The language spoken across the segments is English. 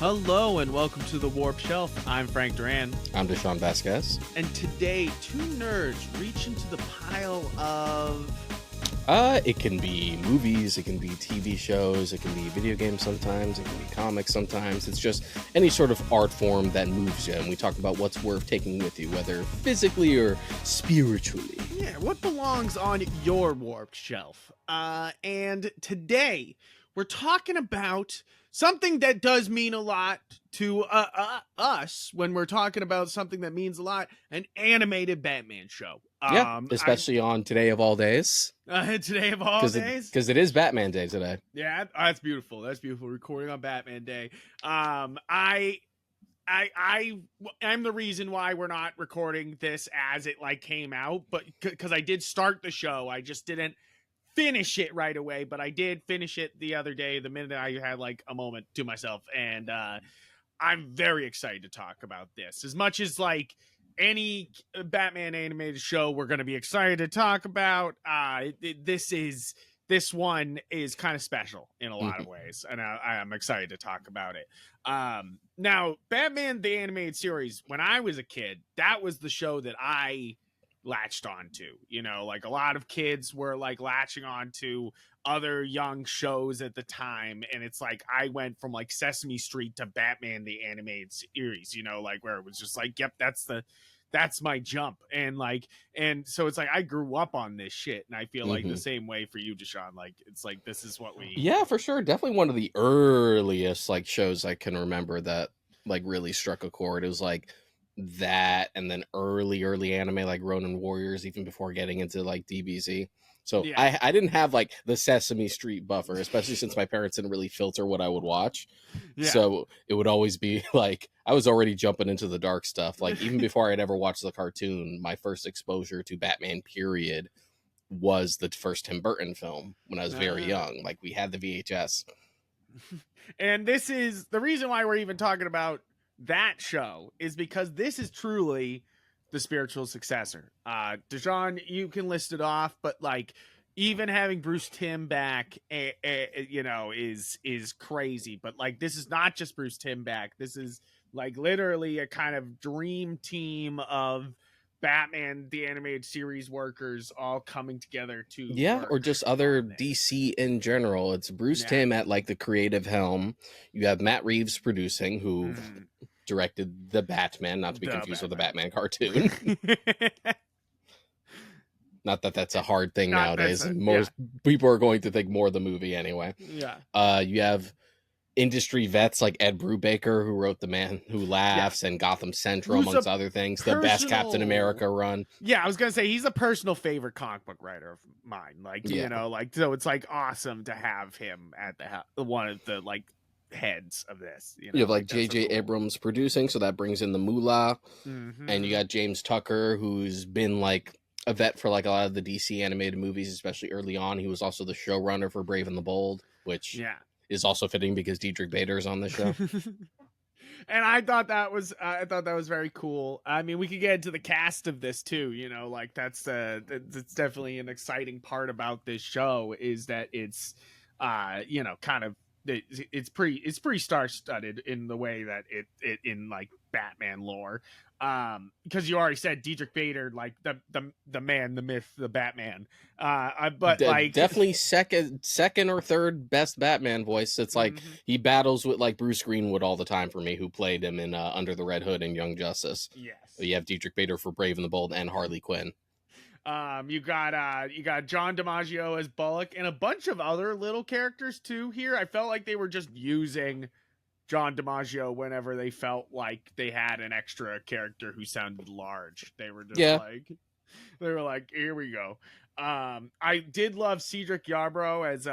Hello and welcome to the Warp Shelf. I'm Frank Duran. I'm Deshaun Vasquez. And today, two nerds reach into the pile of... It can be movies, it can be TV shows, it can be video games sometimes, it can be comics sometimes. It's just any sort of art form that moves you. And we talk about what's worth taking with you, whether physically or spiritually. Yeah, what belongs on your Warp Shelf. And today, we're talking about something that does mean a lot to us when we're talking about something that means a lot, an animated Batman show. Especially on Today of All Days. Today of all days? Because it is Batman Day today. Yeah, that's beautiful. That's beautiful. Recording on Batman Day. I'm the reason why we're not recording this as it came out, but because I did start the show, I just didn't finish it right away, but I did finish it the other day, the minute I had a moment to myself, and I'm very excited to talk about this. As much as any Batman animated show we're going to be excited to talk about, this one is kind of special in a lot of ways, and I'm excited to talk about it. Now, Batman the Animated Series, when I was a kid, that was the show that I latched onto. A lot of kids were latching onto other young shows at the time, and it's I went from Sesame Street to Batman the Animated Series, where it was just yep, that's my jump, and so it's I grew up on this shit, and I feel the same way for you, Deshaun. It's this is what we... Yeah, for sure. Definitely one of the earliest shows I can remember that really struck a chord. It was that, and then early anime like Ronin Warriors, even before getting into DBZ. So yeah. I didn't have the Sesame Street buffer, especially since my parents didn't really filter what I would watch. Yeah. So it would always be I was already jumping into the dark stuff. Even before I'd ever watched the cartoon, my first exposure to Batman period was the first Tim Burton film when I was very young. We had the VHS. And this is the reason why we're even talking about that show, is because this is truly the spiritual successor. Deshaun, you can list it off, but even having Bruce Timm back, is crazy. But this is not just Bruce Timm back. This is literally a kind of dream team of Batman the Animated Series workers all coming together to or just other DC in general. It's Bruce Timm at the creative helm. You have Matt Reeves producing, who directed the Batman, not to be confused with the Batman cartoon. Not that that's a hard thing nowadays. Most people are going to think more of the movie anyway. Yeah. You have industry vets like Ed Brubaker, who wrote The Man Who Laughs and Gotham Central, amongst other things. The best Captain America run. Yeah, I was gonna say he's a personal favorite comic book writer of mine. So it's awesome to have him at one of the heads of this. You have J.J. Abrams producing, so that brings in the moolah. And you got James Tucker, who's been a vet for a lot of the DC animated movies, especially early on. He was also the showrunner for Brave and the Bold, which is also fitting because Diedrich Bader is on the show. And I thought that was very cool. I mean, we could get into the cast of this too. That's definitely an exciting part about this show, is that it's kind of, it's pretty star-studded in the way that it in Batman lore, because you already said Diedrich Bader, the man, the myth, the Batman, but definitely second or third best Batman voice. It's he battles with Bruce Greenwood all the time for me, who played him in Under the Red Hood and Young Justice. Yes, you have Diedrich Bader for Brave and the Bold and Harley Quinn. You got John DiMaggio as Bullock and a bunch of other little characters too here. I felt like they were just using John DiMaggio whenever they felt like they had an extra character who sounded large. They were just here we go. I did love Cedric Yarbrough as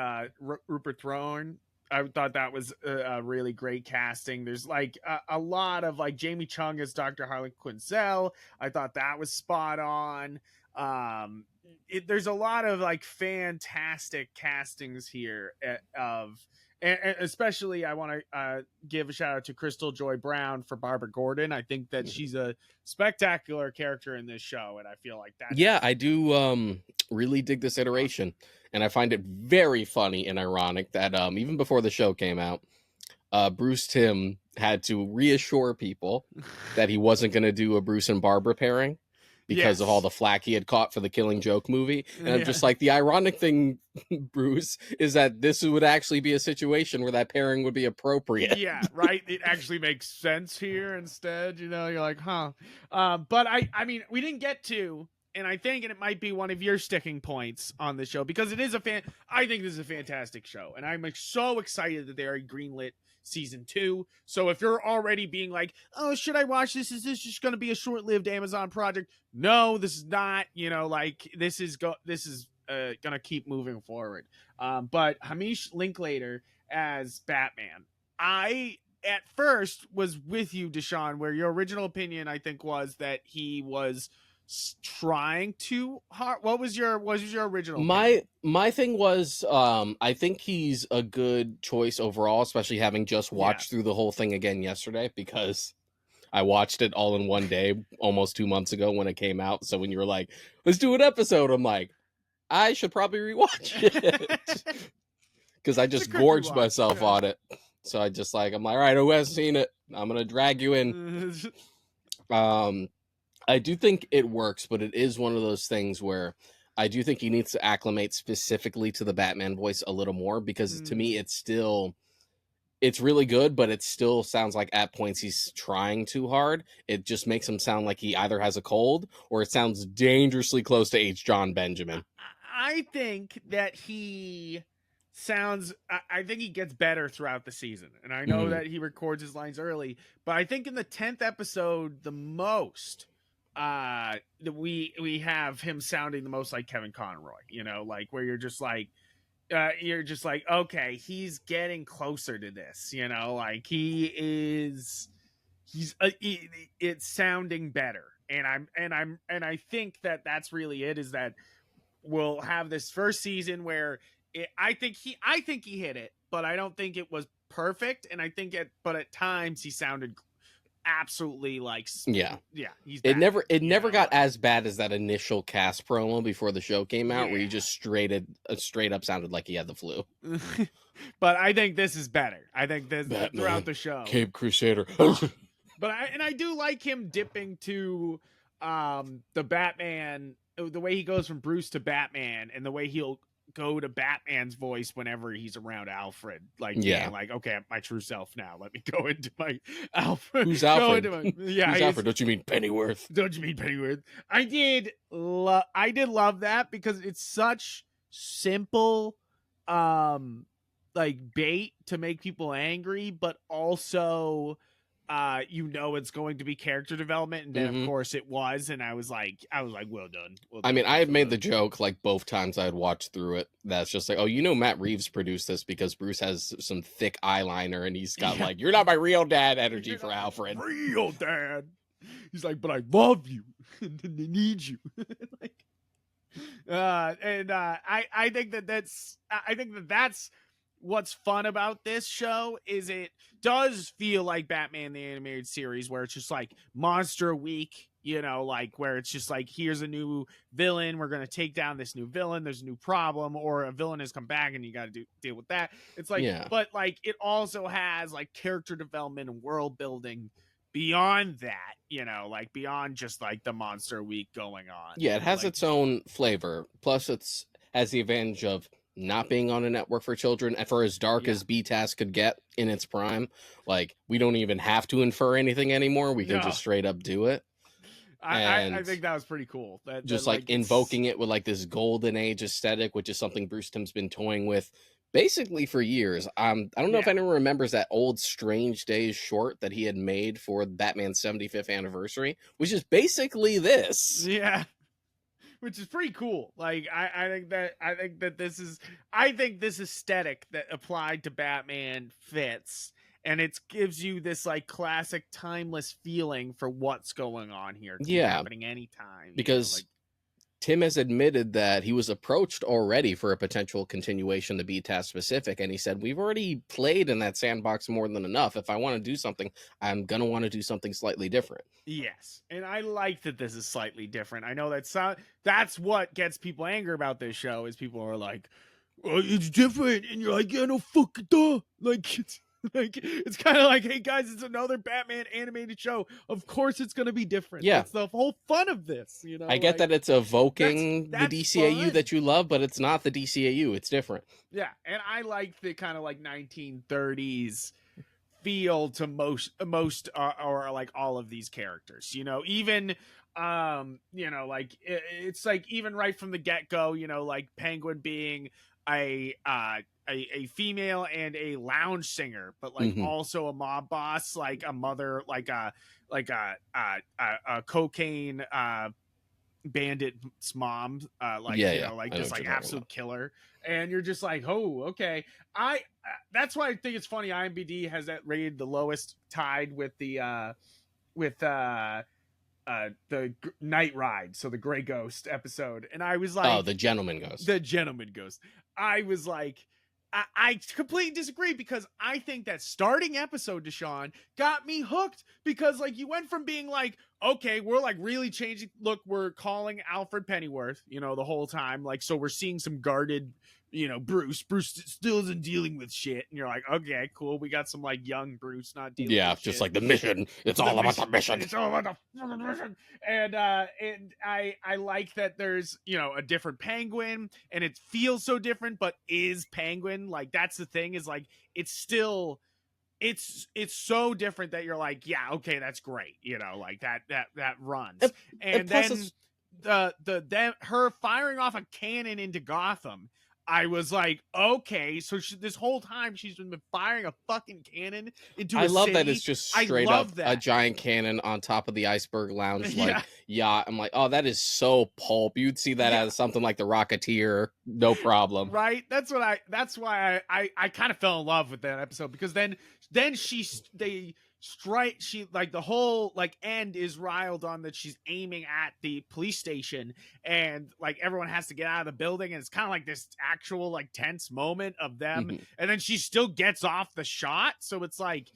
Rupert Thorne. I thought that was a really great casting. There's a lot of Jamie Chung as Dr. Harlan Quinzel. I thought that was spot on. There's a lot of fantastic castings here and especially I want to give a shout out to Crystal Joy Brown for Barbara Gordon. I think that she's a spectacular character in this show, and I feel like that. Yeah, I do really dig this iteration, and I find it very funny and ironic that even before the show came out, Bruce Timm had to reassure people that he wasn't going to do a Bruce and Barbara pairing because of all Yes. the flack he had caught for the Killing Joke movie. And I'm Yeah. just like, the ironic thing, Bruce, is that this would actually be a situation where that pairing would be appropriate. Yeah, right. It actually makes sense here instead. You're like, huh. But I mean, we didn't get to, and I think, and it might be one of your sticking points on the show because it is I think this is a fantastic show, and I'm like so excited that they are greenlit season 2. So if you're already being like, oh, should I watch this? Is this just going to be a short-lived Amazon project? No, this is not. Like this is gonna keep moving forward. But Hamish Linklater as Batman. I at first was with you, Deshaun, where your original opinion I think was that he was trying too hard. What was your original opinion? My thing was, I think he's a good choice overall, especially having just Yeah. watched through the whole thing again yesterday, because I watched it all in one day almost 2 months ago when it came out. So when you were like, let's do an episode, I'm like, I should probably rewatch it. Because I It's a just quick gorged rewatch. myself on it. So I just like, I'm like, all right, who hasn't seen it? I'm gonna drag you in. I do think it works, but it is one of those things where I do think he needs to acclimate specifically to the Batman voice a little more, because to me it's really good, but it still sounds like at points he's trying too hard. It just makes him sound like he either has a cold or it sounds dangerously close to H. John Benjamin. I think that he sounds. I think he gets better throughout the season, and I know that he records his lines early. But I think in the 10th episode, the most, we have him sounding the most like Kevin Conroy. Like where you're just like, okay, he's getting closer to this. Like it's sounding better, and I think that that's really it. Is that we'll have this first season where I think he hit it, but I don't think it was perfect. And I think but at times he sounded absolutely like, he's It bad. never got as bad as that initial cast promo before the show came out, where he just straight up sounded like he had the flu. But I think this is better. I think this Batman, throughout the show, Cape Crusader. But I do like him dipping to the Batman, the way he goes from Bruce to Batman, and the way he'll go to Batman's voice whenever he's around Alfred. Like, yeah, like, okay, I'm my true self now. Let me go into my Alfred. Who's Alfred? Who's Alfred? Don't you mean Pennyworth? Don't you mean Pennyworth? I did love that because it's such simple like bait to make people angry, but also it's going to be character development, and then of course it was, and I was like, well done. I mean, I had made the joke like both times I had watched through it. That's just like, oh, Matt Reeves produced this because Bruce has some thick eyeliner, and he's got like, you're not my real dad energy for Alfred. Real dad. He's like, but I love you, and I need you. Like, I think that's what's fun about this show is it does feel like Batman the Animated Series, where it's just like monster week, like where it's just like, here's a new villain, we're gonna take down this new villain, there's a new problem, or a villain has come back and you got to deal with that. It's like, but like it also has like character development and world building beyond that, like beyond just like the monster week going on. Yeah, it has its own flavor. Plus, it's has the advantage of not being on a network for children, and for as dark as B-Task could get in its prime, like we don't even have to infer anything anymore. We can just straight up do it. I think that was pretty cool. That like invoking it with like this golden age aesthetic, which is something Bruce Timm's been toying with basically for years. I don't know if anyone remembers that old Strange Days short that he had made for Batman's 75th anniversary, which is basically this. Yeah. Which is pretty cool. Like I think that this aesthetic that applied to Batman fits, and it gives you this like classic timeless feeling for what's going on here. It can be happening anytime. Because Timm has admitted that he was approached already for a potential continuation to B-Task specific, and he said, we've already played in that sandbox more than enough. If I want to do something, I'm going to want to do something slightly different. Yes, and I like that this is slightly different. I know that's what gets people angry about this show, is people are like, oh, it's different, and you're like, yeah, no, fuck it, duh. Like, Like it's kind of like, hey guys, it's another Batman animated show. Of course, it's gonna be different. Yeah, That's the whole fun of this, you know. I get Like that it's that's evoking the that's DCAU fun. that you love, but it's not the DCAU. It's different. Yeah, and I like the kind of like 1930s feel to most or like all of these characters, you know, even like it's like even right from the get-go, you know, like Penguin being a a female and a lounge singer, but like Hmm. also a mob boss, like a mother, like a cocaine bandit's mom, like, Yeah, you yeah, know, like I know just what like you're talking about. absolute killer. And you're just like, oh, okay. I That's why I think it's funny IMBD has that rated the lowest, tied with with the night ride, so the gray ghost episode. And I was Oh, like, the Gentleman Ghost. the gentleman ghost. I was like, I completely disagree, because I think that starting episode, Deshaun, got me hooked, because like you went from being like, okay, we're like really changing. Look, we're calling Alfred Pennyworth, you know, the whole time. Like, so we're seeing some guarded, you know, Bruce still isn't dealing with shit. And you're like, okay, cool. We got some like young Bruce not dealing Yeah, with just shit. like the mission. It's The all about the mission. mission. It's all about the fucking mission. And I like that there's, you know, a different Penguin, and it feels so different, but is Penguin. Like that's the thing, is like it's still it's so different that you're like, yeah, okay, that's great, you know, like that runs. And And plus, then it's her firing off a cannon into Gotham, I was like, okay, so this whole time she's been firing a fucking cannon into I a love that it's city. just I straight up love a that. giant cannon on top of the iceberg lounge, Yeah, like yacht. I'm like, oh, that is so pulp. You'd see that yeah, as something like the Rocketeer, no problem. right. That's why I kind of fell in love with that episode, because then they strike, she like the whole like end is riled on that she's aiming at the police station, and like everyone has to get out of the building, and it's kind of like this actual like tense moment of them, Mhm. and then she still gets off the shot, so it's like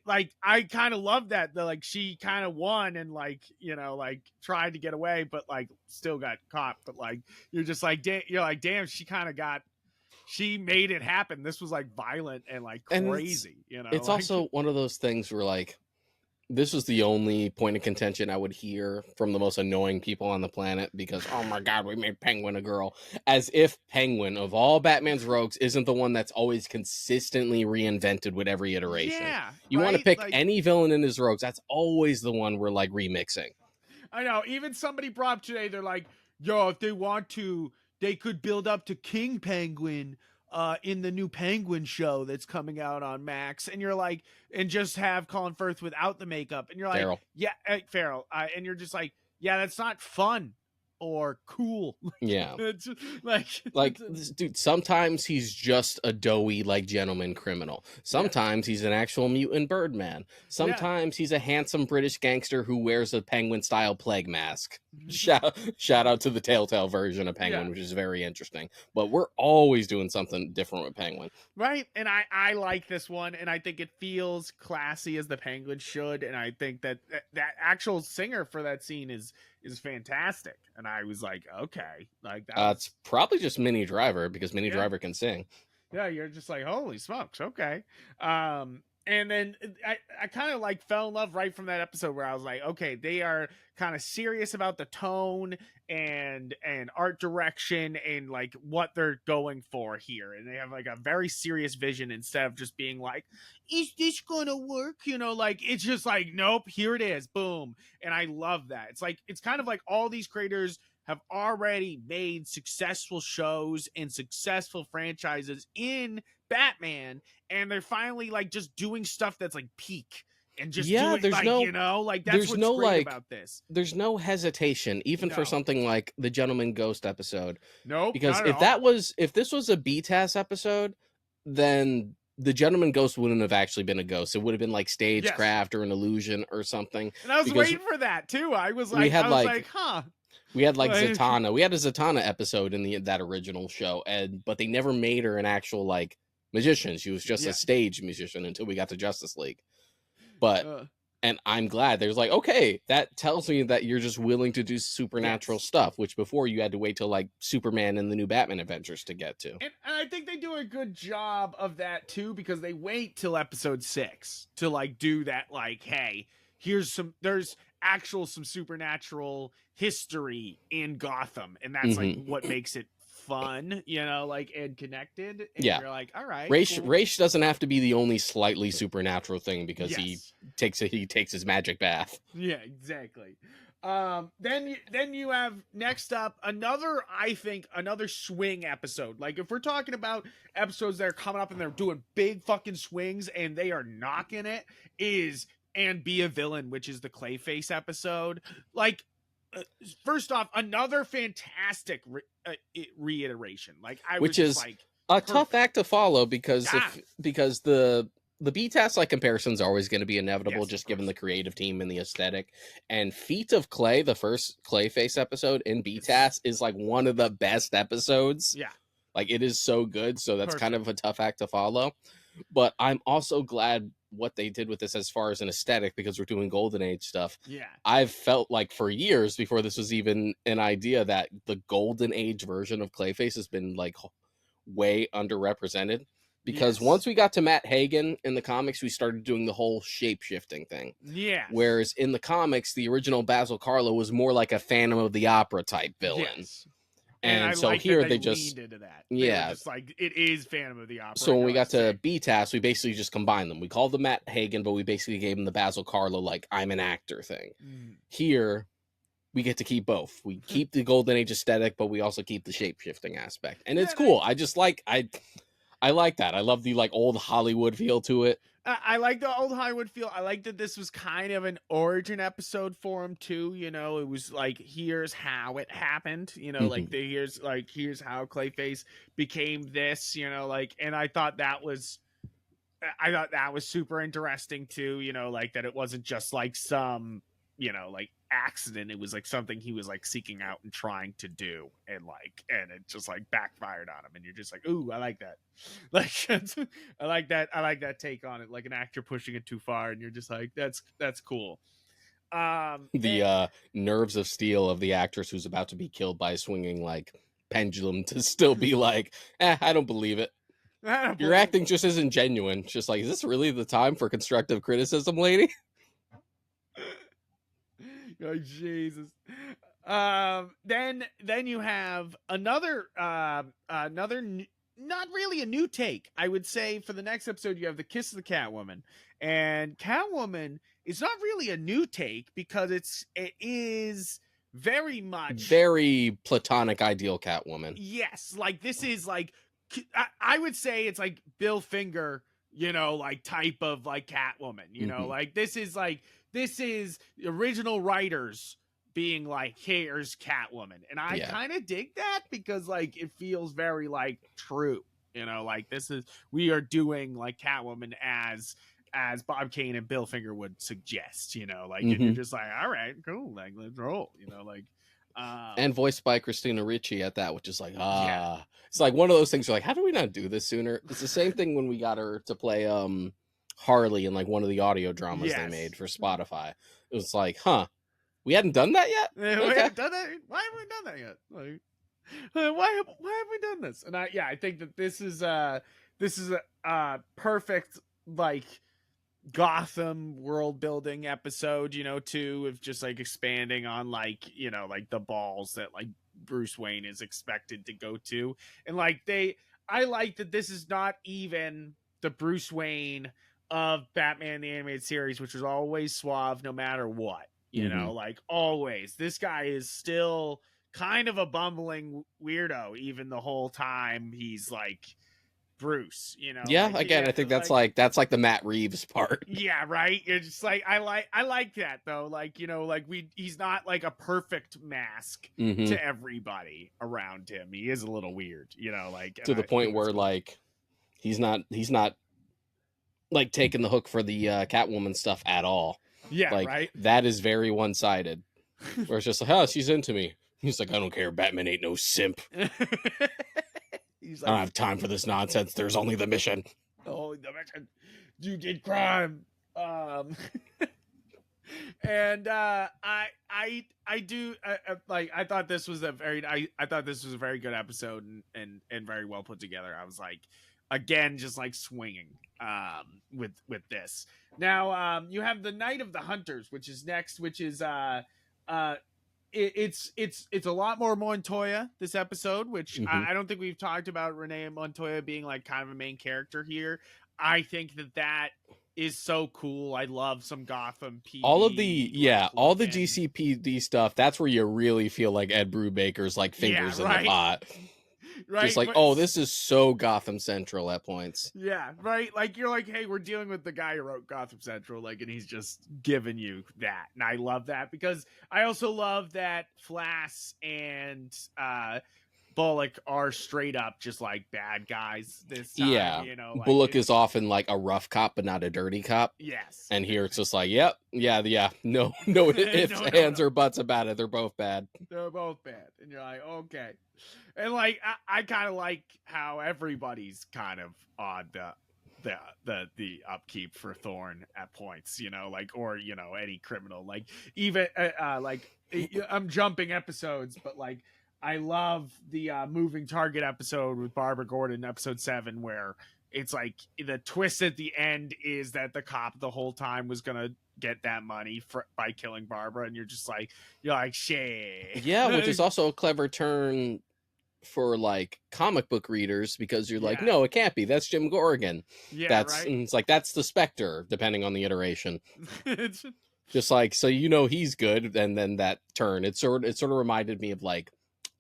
like I kind of love that the like she kind of won, and like, you know, like tried to get away, but like still got caught. But like you're just like, you're like, damn, she made it happen. This was like violent and like And crazy, you know, it's like also one of those things where like this was the only point of contention I would hear from the most annoying people on the planet, because oh my god, we made Penguin a girl, as if Penguin of all Batman's rogues isn't the one that's always consistently reinvented with every iteration. yeah, You want to right. pick Like any villain in his rogues, that's always the one we're like remixing. I know, even somebody brought up today, they're like, yo, if they want to, they could build up to King Penguin in the new Penguin show that's coming out on Max. And you're like, and just have Colin Firth without the makeup. And you're like, Daryl. yeah, Farrell. And you're just like, yeah, that's not fun or cool. Yeah. It's just, like, Like this dude, sometimes he's just a doughy like gentleman criminal. yeah, Sometimes he's an actual mutant Birdman. yeah. Sometimes he's a handsome British gangster who wears a penguin style plague mask. Shout out to the Telltale version of Penguin, Yeah. which is very interesting. But we're always doing something different with Penguin. Right. And I like this one, and I think it feels classy as the Penguin should. And I think that actual singer for that scene is fantastic. And I was like, okay, like that was, It's probably just Minnie Driver because Minnie yeah, Driver can sing. yeah, you're just like, holy smokes, okay. And then I kind of like fell in love right from that episode, where I was like, okay, they are kind of serious about the tone and art direction and like what they're going for here, and they have like a very serious vision, instead of just being like, is this gonna work, you know, like it's just like, nope, here it is, boom. And I love that. It's like, it's kind of like all these creators have already made successful shows and successful franchises in Batman, and they're finally like just doing stuff that's like peak, and just Yeah, doing like, you know, like that's there's what's no great like about this. there's no hesitation even for No, something like the Gentleman Ghost episode. nope, Because not at all. if this was a BTAS episode, then the Gentleman Ghost wouldn't have actually been a ghost. It would have been like Yes, stagecraft or an illusion or something. and I was Because waiting for that too. we had I was like like, huh, we had like like, Zatanna. We had a Zatanna episode in that original show, and but they never made her an actual like magician. She was just a yeah. stage musician until we got to Justice League. But Uh, And I'm glad. There's like, okay, that tells me that you're just willing to do supernatural Yes. stuff, which before you had to wait till like Superman and the new Batman Adventures to get to. And I think they do a good job of that too, because they wait till episode 6 to like do that, like, hey, there's some supernatural history in Gotham, and that's like Hmm. what makes it fun, like, and connected, and Yeah. you're like, all right, cool. Raish doesn't have to be the only slightly supernatural thing because Yes. he takes his magic bath. Yeah, exactly. Then you have next up another swing episode. Like, if we're talking about episodes that are coming up and they're doing big fucking swings and they are knocking it, is And Be a Villain, which is the Clayface episode. Like, first off, another fantastic reiteration. Like, I was Which just is like, a tough perfect. act to follow because Yeah. the B task like comparisons are always going to be inevitable, Yes, just of given course. the creative team and the aesthetic. And Feet of Clay, the first Clayface episode in B task, is like one of the best episodes. Yeah. Like, it is so good, so that's kind Perfect. of a tough act to follow. But I'm also glad what they did with this as far as an aesthetic, because we're doing Golden Age stuff. Yeah. I've felt like for years before this was even an idea that the Golden Age version of Clayface has been like way underrepresented. Because Yes. once we got to Matt Hagen in the comics, we started doing the whole shape shifting thing. Yes. Whereas in the comics, the original Basil Karlo was more like a Phantom of the Opera type villain. Yes. And I so like here that they just leaned into that. yeah. They were just like, it is Phantom of the Opera. So when we got to sick. B-Task, we basically just combined them. We called them Matt Hagen, but we basically gave him the Basil Karlo, like, I'm an actor thing. Here, we get to keep both. We keep the Golden Age aesthetic, but we also keep the shape-shifting aspect. And it's cool. I just like, I like that. I love the, like, old Hollywood feel to it. I like the old Hollywood feel. I like that this was kind of an origin episode for him too. It was like, here's how it happened. Like here's how Clayface became this. Like, and I thought that was super interesting too. Like that it wasn't just like some like accident. It was like something he was like seeking out and trying to do, and it just like backfired on him, and you're just like, ooh, I like that. Like, I like that take on it, like an actor pushing it too far, and you're just like, that's cool. The nerves of steel of the actress who's about to be killed by a swinging like pendulum to still be like, I don't believe it. Your acting just isn't genuine. It's just like, is this really the time for constructive criticism, lady? Oh, Jesus. Then you have another not really a new take. I would say for the next episode, you have the Kiss of the Catwoman, and Catwoman is not really a new take because it is very much very platonic ideal Catwoman. Yes, like this is like, I would say it's like Bill Finger, like type of like Catwoman. Like this is original writers being like, here's Catwoman, and I kind of dig that because like it feels very like true. Like we are doing like Catwoman as Bob Kane and Bill Finger would suggest. Like and you're just like, all right, cool, like let's roll. And voiced by Christina Ricci at that, which is like, it's like one of those things. You're like, how do we not do this sooner? It's the same thing when we got her to play Harley in like one of the audio dramas they made for Spotify. It was like, we hadn't done that yet. We haven't done that. Why haven't we done that yet? Like, why have we done this? And I think that this is a perfect like Gotham world building episode, too, of just like expanding on like like the balls that like Bruce Wayne is expected to go to. And like I like that this is not even the Bruce Wayne of Batman the Animated Series, which was always suave no matter what. Like always, this guy is still kind of a bumbling weirdo even the whole time he's like Bruce. Yeah, like, again, I think that's like the Matt Reeves part. Yeah, right. You're just like, I like that though. Like, like he's not like a perfect mask to everybody around him. He is a little weird, like to the point where like he's not like taking the hook for the Catwoman stuff at all. Yeah, like, right. That is very one-sided. Where it's just like, oh, she's into me. He's like, I don't care. Batman ain't no simp. He's like, I don't have time for this nonsense. There's only the mission. Oh, the mission. You did crime. And I do like I thought this was a very I thought this was a very good episode and very well put together. I was like again just like swinging with this. Now you have the Night of the Hunters, which is next, which is uh it's a lot more Montoya this episode, which Hmm. I don't think we've talked about Renee Montoya being like kind of a main character here. I think that is so cool. I love some Gotham All of the PD like all the looking. GCPD stuff, that's where you really feel like Ed Brubaker's like Yeah, fingers in the right. pot. Just Right, like, but oh, this is so Gotham Central at points. yeah, right. Like you're like, hey, we're dealing with the guy who wrote Gotham Central, like, and he's just giving you that, and I love that because I also love that Flass and Bullock are straight up just like bad guys this time. Yeah. You know, like Bullock it. is often like a rough cop, but not a dirty cop. Yes. And here it's just like, yep, yeah. No, no ifs, No, no, ands, no. or buts about it. They're both bad. They're both bad, and you're like, okay. And like, I kind of like how everybody's kind of on the upkeep for Thorne at points, you know, like, or you know, any criminal, like even like I'm jumping episodes, but like I love the moving target episode with Barbara Gordon, episode 7, where it's like the twist at the end is that the cop the whole time was gonna get that money by killing Barbara, and you're like shit. Yeah, which is also a clever turn for like comic book readers because you're like, Yeah. no, it can't be. That's Jim Gorrigan. Yeah, That's right. and it's like that's the Spectre, depending on the iteration. It's Just like so, you know, he's good, and then that turn. It sort of reminded me of like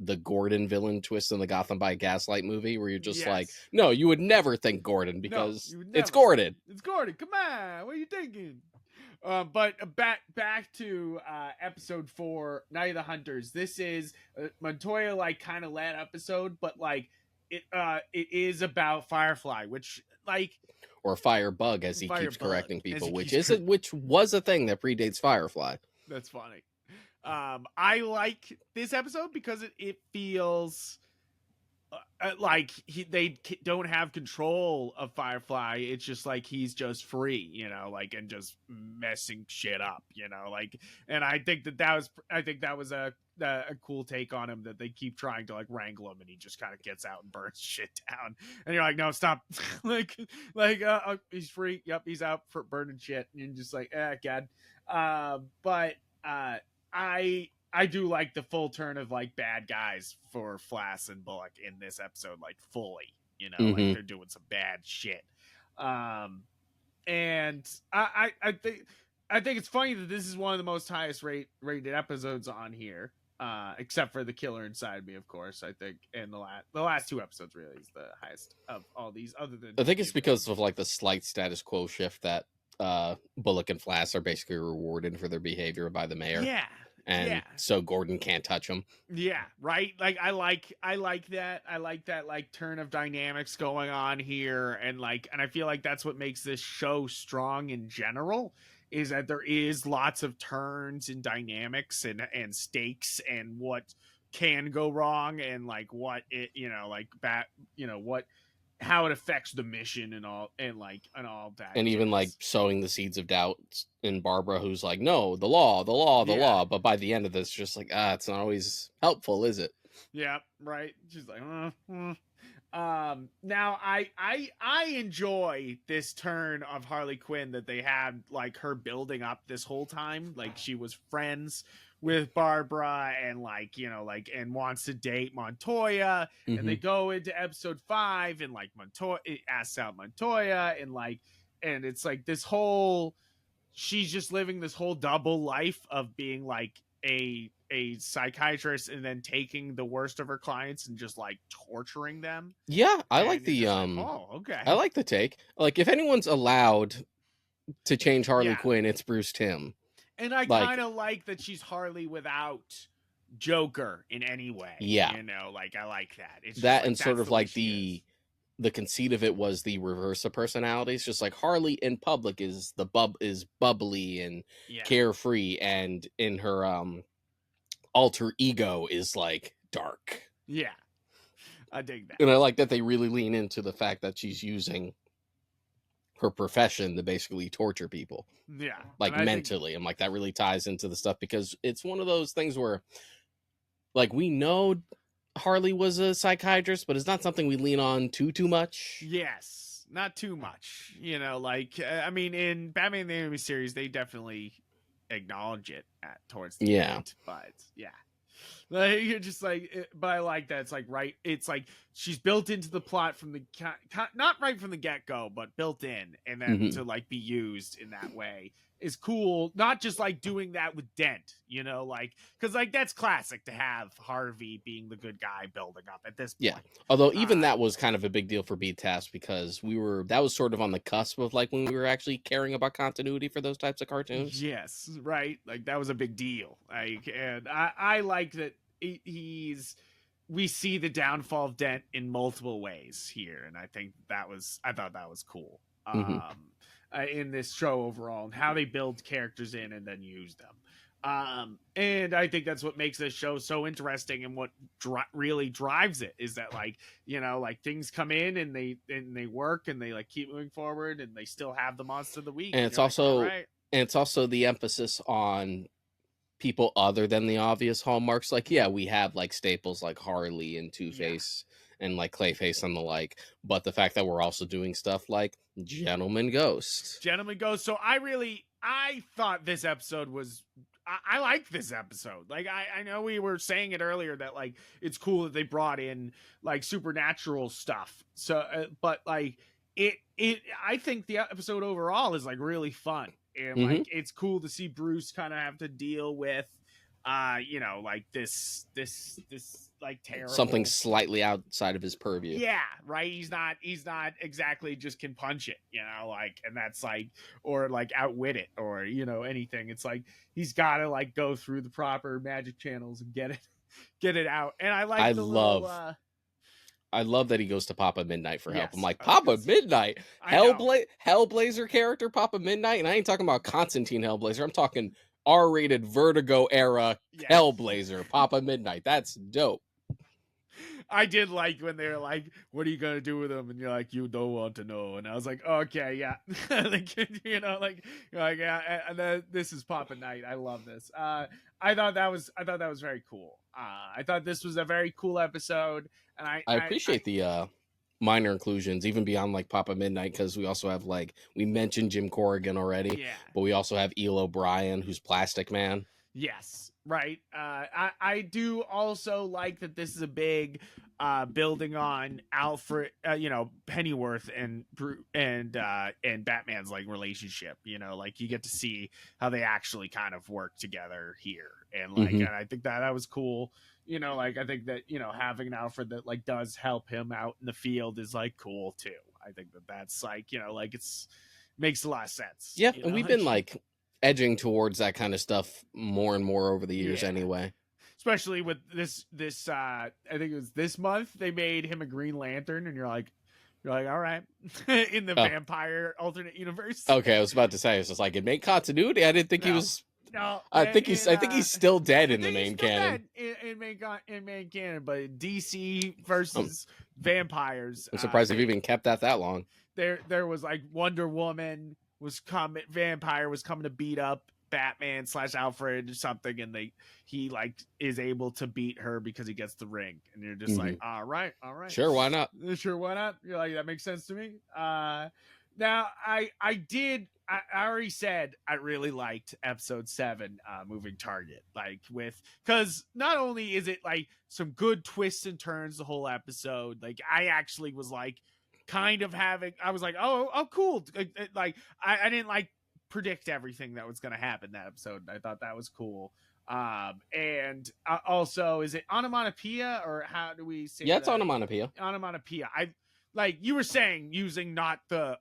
the Gordon villain twist in the Gotham by Gaslight movie, where you're just like, yes. no, you would never think Gordon No, because you would it's never. Gordon. It's Gordon. Come on, what are you thinking? But back to episode 4, Night of the Hunters. This is Montoya like kind of led episode, but like it is about Firefly, which like Or Firebug, as he keeps Firebug, correcting as people, he which keeps is which was a thing that predates Firefly. That's funny. I like this episode because it feels like they don't have control of Firefly. It's just like he's just free, you know, like and just messing shit up, you know, like. And I think that was a cool take on him, that they keep trying to like wrangle him, and he just kind of gets out and burns shit down. And you're like, no, stop, he's free. Yep, he's out for burning shit, and you're just like, God. But I do like the full turn of like bad guys for Flass and Bullock in this episode, like fully, you know, like Mm-hmm. they're doing some bad shit. And I think it's funny that this is one of the most highest rated episodes on here, except for The Killer Inside Me, of course. I think, and the last 2 episodes really is the highest of all these, other than I think it's because of like the slight status quo shift that Bullock and Flass are basically rewarded for their behavior by the mayor. Yeah. And Yeah. so Gordon can't touch them. Yeah, right. Like I like that. I like that like turn of dynamics going on here, and I feel like that's what makes this show strong in general, is that there is lots of turns and dynamics and stakes and what can go wrong, and like what it, you know, like what, how it affects the mission and all, and all that, And even like sowing the seeds of doubt in Barbara, who's like, no, the law, the law, the law. But by the end of this, just like, it's not always helpful, is it? Yeah, right. She's like, now I enjoy this turn of Harley Quinn that they had, like her building up this whole time, like she was friends with Barbara, and like, you know, like, and wants to date Montoya, Mm-hmm. and they go into episode 5, and like Montoya, it asks out Montoya, and like, and it's like this whole, she's just living this whole double life of being like a psychiatrist, and then taking the worst of her clients and just like torturing them. Yeah, I And like the you're just like, oh, okay. I like the take. Like, if anyone's allowed to change Harley Yeah. Quinn, it's Bruce Timm. And I Like- kind of like that she's Harley without Joker in any way. Yeah. You know, like I like that. It's just That like, and sort that's of the way like she the conceit of it was the reverse of personalities. Just like Harley in public is bubbly and is. Yeah. carefree, and in her alter ego is like dark. Yeah. I dig that. And I like that they really lean into the fact that she's using her profession to basically torture people, Yeah, like and I think mentally. And like that really ties into the stuff because it's one of those things where like we know Harley was a psychiatrist, but it's not something we lean on too much. yes, not too much. Like I mean, in Batman the Animated Series, they definitely acknowledge it at towards the Yeah. end, but yeah. Like you're just like, but I like that it's like right. It's like she's built into the plot from the not right from the get go, but built in, and then Mm-hmm. to like be used in that way is cool. Not just like doing that with Dent, like because like that's classic to have Harvey being the good guy building up at this Yeah. point. Although even that was kind of a big deal for BTAS because that was sort of on the cusp of like when we were actually caring about continuity for those types of cartoons. Yes, right. Like that was a big deal. Like, and I like that we see the downfall of Dent in multiple ways here, and I thought that was cool. Mm-hmm. In this show overall, and how they build characters in and then use them. And I think that's what makes this show so interesting, and what really drives it is that like like things come in and they work and they like keep moving forward and they still have the monster of the week, And and you're like, all right, it's also the emphasis on people other than the obvious hallmarks. Like, yeah, we have like staples like Harley and Two-Face and like Clayface and the like, but the fact that we're also doing stuff like Gentleman Ghost. So I thought this episode was I like this episode. Like I know we were saying it earlier that like it's cool that they brought in like supernatural stuff. So but like it I think the episode overall is like really fun, and like it's cool to see Bruce kind of have to deal with like this like terrible something slightly outside of his purview. Yeah, right. He's not exactly just can punch it, like, and that's like, or like outwit it, or anything. It's like he's got to like go through the proper magic channels and get it out. And I like I love that he goes to Papa Midnight for help. Yes, I'm like, Papa Midnight, Hellblazer character, Papa Midnight, and I ain't talking about Constantine Hellblazer. I'm talking R-rated Vertigo era Hellblazer, Papa Midnight. That's dope. I did like when they were like, "What are you gonna do with him?" And you're like, "You don't want to know." And I was like, "Okay, yeah." Like, like you're like, yeah. And then this is Papa Knight. I love this. I thought that was very cool. I thought this was a very cool episode, and I appreciate the minor inclusions, even beyond like Papa Midnight, because we also have like we mentioned Jim Corrigan already, but we also have Eel O'Brien, who's Plastic Man. Yes, right. I do also like that this is a big building on Alfred, Pennyworth and Batman's like relationship. Like you get to see how they actually kind of work together here, and like, and I think that was cool. Like I think that having an Alfred that like does help him out in the field is like cool too. I think that's like like it's makes a lot of sense. Yeah, and we've been like edging towards that kind of stuff more and more over the years anyway. Especially with this I think it was this month they made him a Green Lantern, and you're like all right. In the vampire alternate universe. Okay, I was about to say, it's just like it made continuity. I didn't think he was. No, I think he's still dead in the main canon. In main canon, but DC versus vampires. I'm surprised they've even kept that long. There was like Wonder Woman vampire was coming to beat up Batman / Alfred or something, and he like is able to beat her because he gets the ring, and you're just like, all right, sure, why not? You're like, that makes sense to me. Now I already said I really liked episode 7, Moving Target, like because not only is it like some good twists and turns the whole episode, like I actually was like kind of I was like, oh cool. Like I didn't like predict everything that was going to happen that episode. I thought that was cool. And also, is it onomatopoeia or how do we say? Yeah, it's onomatopoeia. Onomatopoeia. I like you were saying using not the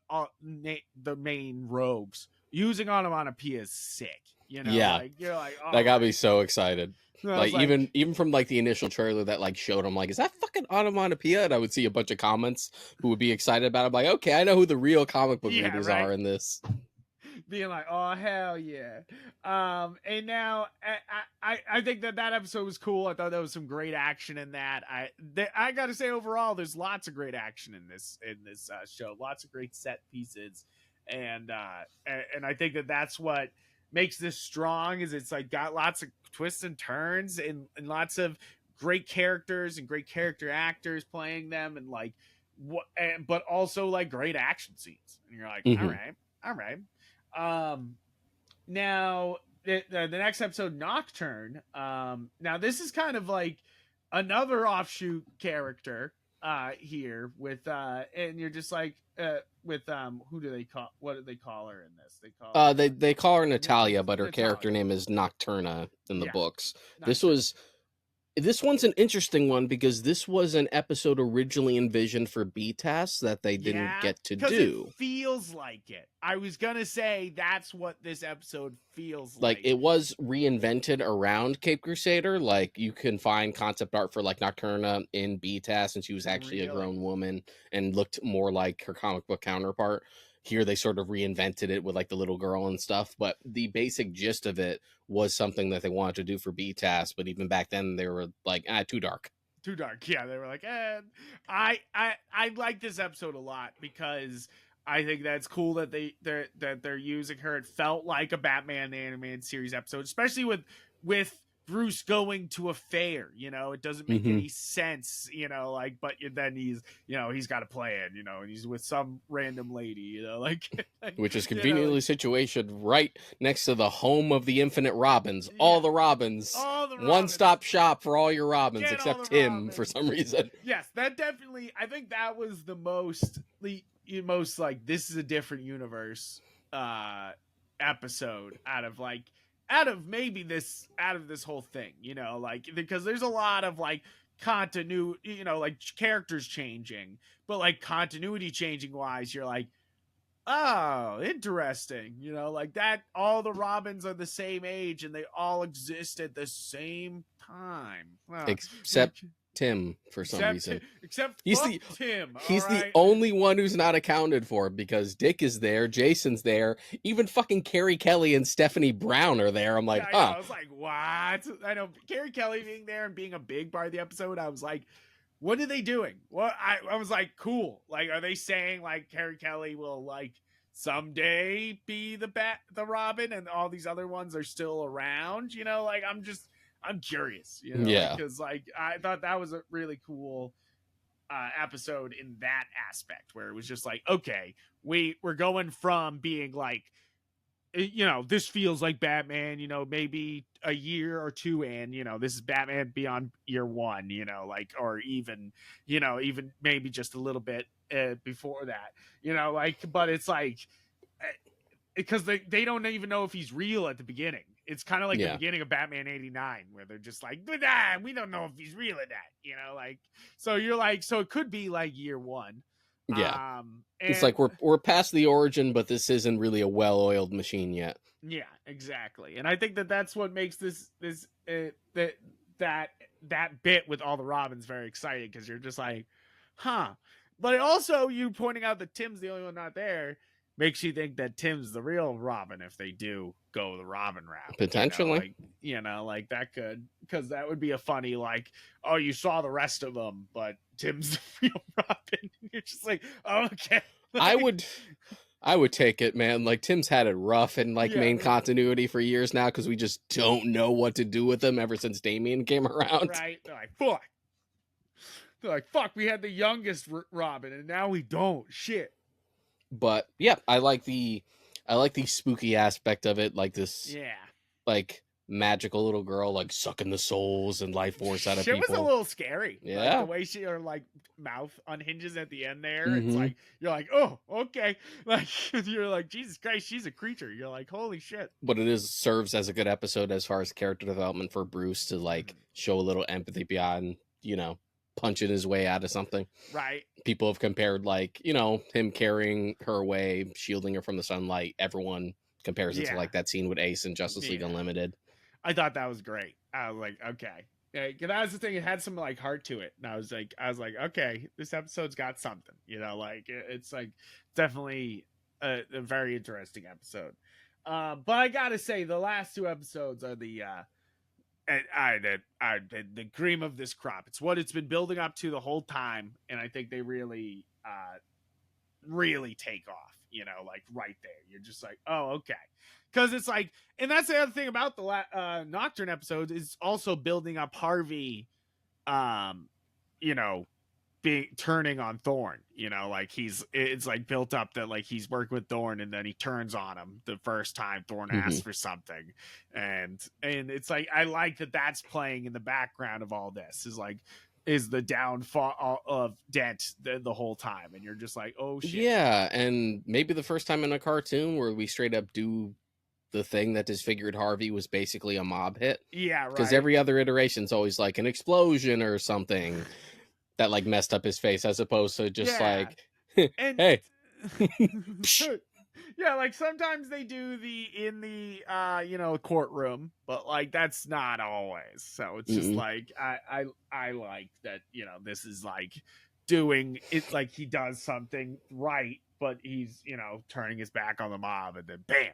main rogues, using onomatopoeia is sick. Yeah, like, you're like, that got me so excited. Like even from like the initial trailer that like showed him like, is that fucking onomatopoeia? And I would see a bunch of comments who would be excited about it. I'm like, okay, I know who the real comic book readers are in this. Being like, oh hell yeah. And now I think that episode was cool. I thought there was some great action in that. I gotta say overall, there's lots of great action in this show. Lots of great set pieces. and I think that that's what makes this strong. Is it's like got lots of twists and turns and lots of great characters and great character actors playing them, and like but also like great action scenes. And you're like, Mm-hmm. all right. Um, now the next episode, Nocturne. Now this is kind of like another offshoot character here with and you're just like with who do they call, what do they call her in this? They call her They call her Natalia, but her character Natalia. name is Nocturna in the Yeah, books. This Nocturne. was this one's an interesting one because this was an episode originally envisioned for BTAS that they didn't Yeah, get to because it do. feels like it. I was gonna say that's what this episode feels Like like. it was reinvented around Cape Crusader. Like you can find concept art for like Nocturna in BTAS, and she was actually a Really? grown woman and looked more like her comic book counterpart. Here they sort of reinvented it with like the little girl and stuff, but the basic gist of it was something that they wanted to do for BTAS. But even back then, they were like, too dark. Too dark. Yeah, they were like, I like this episode a lot because I think that's cool that they're using her. It felt like a Batman animated series episode, especially with Bruce going to a fair. You know, it doesn't make Mm-hmm. any sense. You know, like, but then he's got a plan. You know, and he's with some random lady. You know, like, Which is you know, conveniently like, situated right next to the home of the Infinite Robins. yeah, All the Robins. all the One Robins. stop shop for all your Robins, Get all except the Tim for Robins. some reason. Yes, that definitely. I think that was the most like this is a different universe episode out of maybe this out of this whole thing. You know, like because there's a lot of like continuity. You know, like characters changing, but like continuity changing wise, you're like, oh, interesting. You know, like that. All the Robins are the same age and they all exist at the same time. Except Tim for some reason. Except He's fuck the Tim. he's All the right. only one who's not accounted for because Dick is there, Jason's there, even fucking Carrie Kelly and Stephanie Brown are there. I'm like, Yeah, I know. huh. I was like, what? I know Carrie Kelly being there and being a big part of the episode. I was like, what are they doing? What I was like, cool. Like, are they saying like Carrie Kelly will like someday be the Robin and all these other ones are still around? You know, like I'm curious. You know, Yeah. because like I thought that was a really cool episode in that aspect where it was just like, okay, we're going from being like, you know, this feels like Batman, you know, maybe a year or two in, you know, this is Batman beyond year one, you know, like, or even, you know, even maybe just a little bit before that, you know, like, but it's like, because they don't even know if he's real at the beginning. It's kind of like the beginning of Batman 89 where they're just like, we don't know if he's real or not, you know, like, so you're like, so it could be like year one. Yeah. And It's like we're past the origin, but this isn't really a well-oiled machine yet. yeah, exactly. And I think that that's what makes this that bit with all the Robins very exciting because you're just like, huh. But also, you pointing out that Tim's the only one not there makes you think that Tim's the real Robin if they do go the Robin route. Potentially. You know, like that could, because that would be a funny, like, oh, you saw the rest of them, but Tim's the real Robin. You're just like, oh, okay. Like, I would take it, man. Like Tim's had it rough in like main continuity for years now because we just don't know what to do with him ever since Damian came around. Right? They're like, fuck, we had the youngest Robin and now we don't. Shit. But yeah, I like the spooky aspect of it, like this, like magical little girl like sucking the souls and life force out of people. It was a little scary. Yeah, like, the way she her like mouth unhinges at the end there. Mm-hmm. It's like you're like, oh, okay. Like you're like, Jesus Christ, she's a creature. You're like, holy shit. But it serves as a good episode as far as character development for Bruce to like show a little empathy beyond, you know, punching his way out of something. Right. People have compared like, you know, him carrying her away, shielding her from the sunlight. Everyone compares it to like that scene with Ace in Justice League Unlimited. I thought that was great. I was like, okay. Yeah, that was the thing. It had some like heart to it. And I was like, okay, this episode's got something, you know, like it's like definitely a very interesting episode. But I gotta say the last two episodes are the cream of this crop. It's what it's been building up to the whole time, and I think they really take off. you know, like right there. You're just like, oh, okay. Because it's like, and that's the other thing about the Nocturne episodes is also building up Harvey, um, you know, being turning on Thorn, you know, like it's like built up that like he's working with Thorn and then he turns on him the first time Thorn asks for something. And it's like I like that that's playing in the background of all this is the downfall of Dent the whole time, and you're just like, oh shit. Yeah, and maybe the first time in a cartoon where we straight up do the thing that disfigured Harvey was basically a mob hit. Yeah, Because right. every other iteration's always like an explosion or something that like messed up his face, as opposed to just Yeah. like, And hey, yeah, like sometimes they do the in the you know, courtroom, but like that's not always. So it's just Mm-mm. like I like that, you know, this is like doing it like he does something right, but he's, you know, turning his back on the mob and then bam.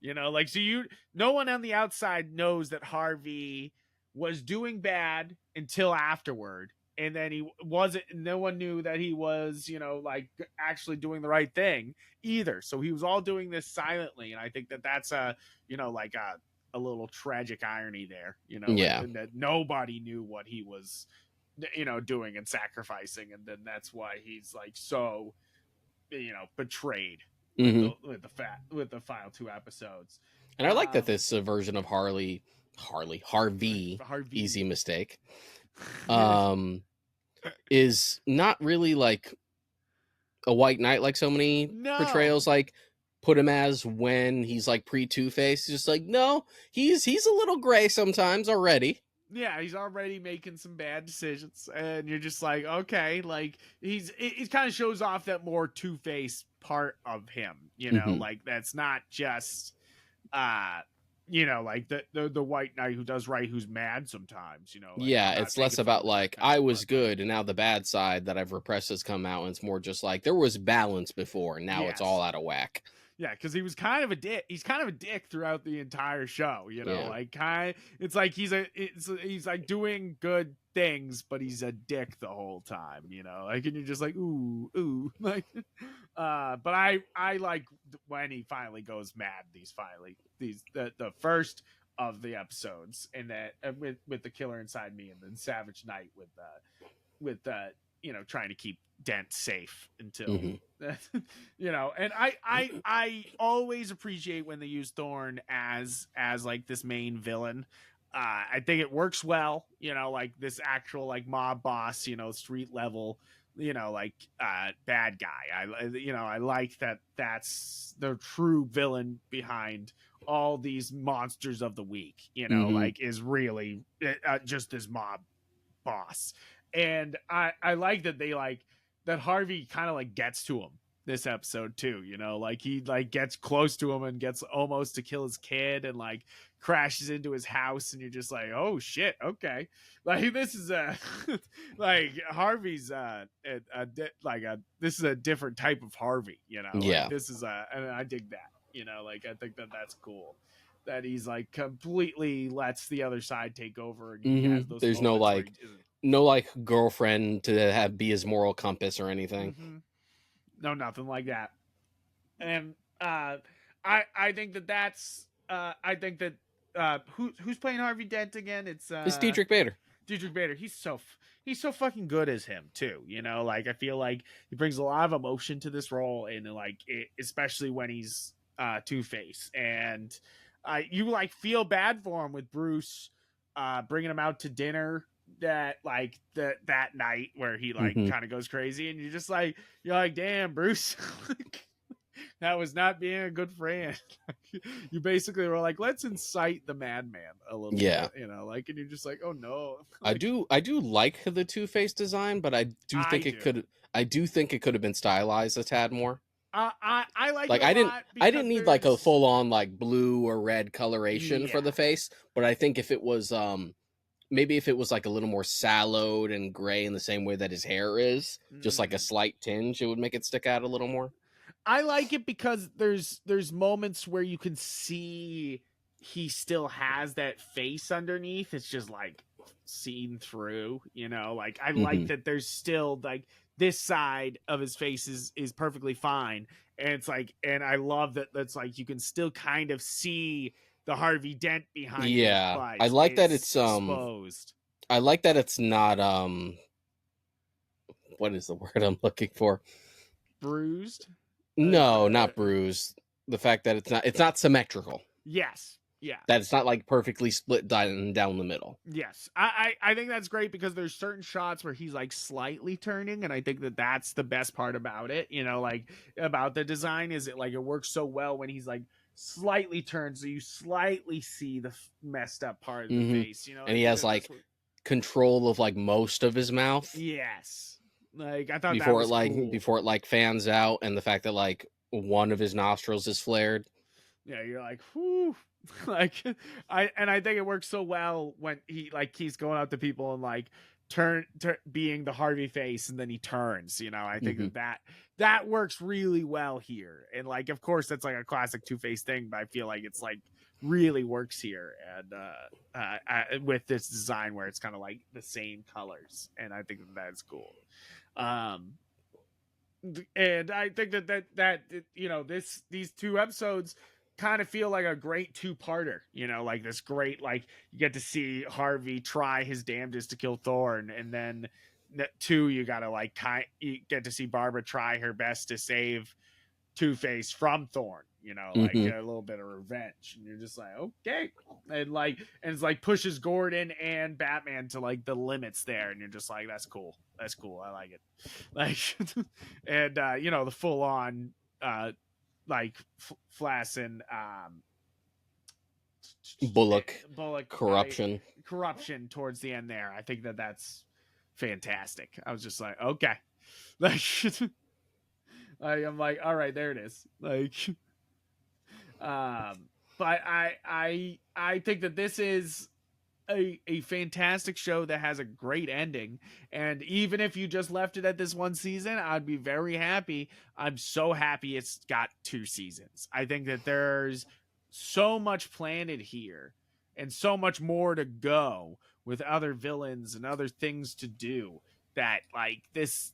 You know, like so you no one on the outside knows that Harvey was doing bad until afterward, and then he wasn't, no one knew that he was, you know, like actually doing the right thing either. So he was all doing this silently, and I think that that's a, you know, like a little tragic irony there, you know, like Yeah. that nobody knew what he was, you know, doing and sacrificing, and then that's why he's like so, you know, betrayed with Mm-hmm. with the final two episodes. And I like that this version of Harvey, Harvey. easy mistake, um, is not really like a white knight like so many No. portrayals like put him as when he's like pre Two-Face. Just like, no, he's a little gray sometimes already. Yeah, he's already making some bad decisions, and you're just like, okay, like it kind of shows off that more Two-Face part of him, you know, Mm-hmm. like that's not just uh you know, like the white knight who does right, who's mad sometimes, you know, like Yeah, I'm not it's less taking full about with that like kind I of was part, but good and now the bad side that I've repressed has come out, and it's more just like there was balance before and now it's all yes. out of whack. Yeah, because he was kind of a dick. He's kind of a dick throughout the entire show. You know, Yeah. like it's like he's like doing good things, but he's a dick the whole time. You know, like and you're just like ooh, like. But I like when he finally goes mad. The first of the episodes, and that with the killer inside me, and then Savage Knight with you know, trying to keep Dent safe until Mm-hmm. you know. And I always appreciate when they use Thorn as like this main villain. I think it works well, you know, like this actual like mob boss, you know, street level, you know, like bad guy. You know, I like that that's the true villain behind all these monsters of the week, you know, Mm-hmm. like is really just this mob boss. And I like that they like that Harvey kind of like gets to him this episode too, you know, like he like gets close to him and gets almost to kill his kid and like crashes into his house, and you're just like, oh shit, okay. Like this is a like Harvey's like a this is a different type of Harvey, you know, like Yeah. this is a, and I dig that, you know, like I think that that's cool that he's like completely lets the other side take over, and he has Mm-hmm. those There's no moments where he like isn't. girlfriend to have be his moral compass or anything. Mm-hmm. No, nothing like that. And I think that that's I think that who's playing Harvey Dent again? It's It's Dietrich Bader. Dietrich Bader. He's so fucking good as him too. You know, like I feel like he brings a lot of emotion to this role, and like especially when he's Two-Face, and you like feel bad for him with Bruce bringing him out to dinner that like that night where he like Mm-hmm. kind of goes crazy, and you're like damn Bruce. That was not being a good friend. You basically were like, let's incite the madman a little Yeah. bit, you know, like, and you're just like, oh no, I like do like the Two-Face design, but I do. I do think it could have been stylized a tad more. I like it Like a lot I because didn't need like a there's full on like blue or red coloration for yeah. the face, but I think if it was maybe if it was like a little more sallowed and gray in the same way that his hair is, just like a Mm. slight tinge, it would make it stick out a little more. I like it because there's moments where you can see he still has that face underneath. It's just like seen through, you know. Like I like Mm-hmm. that there's still like this side of his face is perfectly fine. And it's like, and I love that that's like you can still kind of see the Harvey Dent behind it, Yeah, but I like that it's it's exposed. I like that it's not what is the word I'm looking for? Bruised. No, not bruised. The fact that it's not symmetrical. Yes. Yeah. That it's not like perfectly split down the middle. Yes, I think that's great because there's certain shots where he's like slightly turning, and I think that that's the best part about it. You know, like about the design is it like it works so well when he's like slightly turned, so you slightly see the messed up part of the face. You know, And I he think has that that's like what. control of like most of his mouth Yes, like I thought that before it was like cool. before it like fans out, and the fact that like one of his nostrils is flared. Yeah, you're like, whoo. Like I think it works so well when he's going out to people and like being the Harvey face and then he turns, you know. I think Mm-hmm. that works really well here. And like of course that's like a classic Two-Face thing, but I feel like it's like really works here and with this design where it's kind of like the same colors, and I think that's cool. Um and I think that you know these two episodes kind of feel like a great two-parter. You know, like this great like you get to see Harvey try his damnedest to kill Thorn, and then two you gotta like you get to see Barbara try her best to save Two-Face from Thorn. You know, like Mm-hmm. a little bit of revenge, and you're just like okay, and it's like pushes Gordon and Batman to like the limits there, and you're just like that's cool, I like it. Like and you know the full on like Flass and Bullock Bullock corruption. corruption towards the end there. I think that that's fantastic. I was just like okay, like I'm like all right, there it is. Like but I think that this is a fantastic show that has a great ending. And even if you just left it at this one season, I'd be very happy. I'm so happy it's got two seasons. I think that there's so much planted here and so much more to go with other villains and other things to do, that like this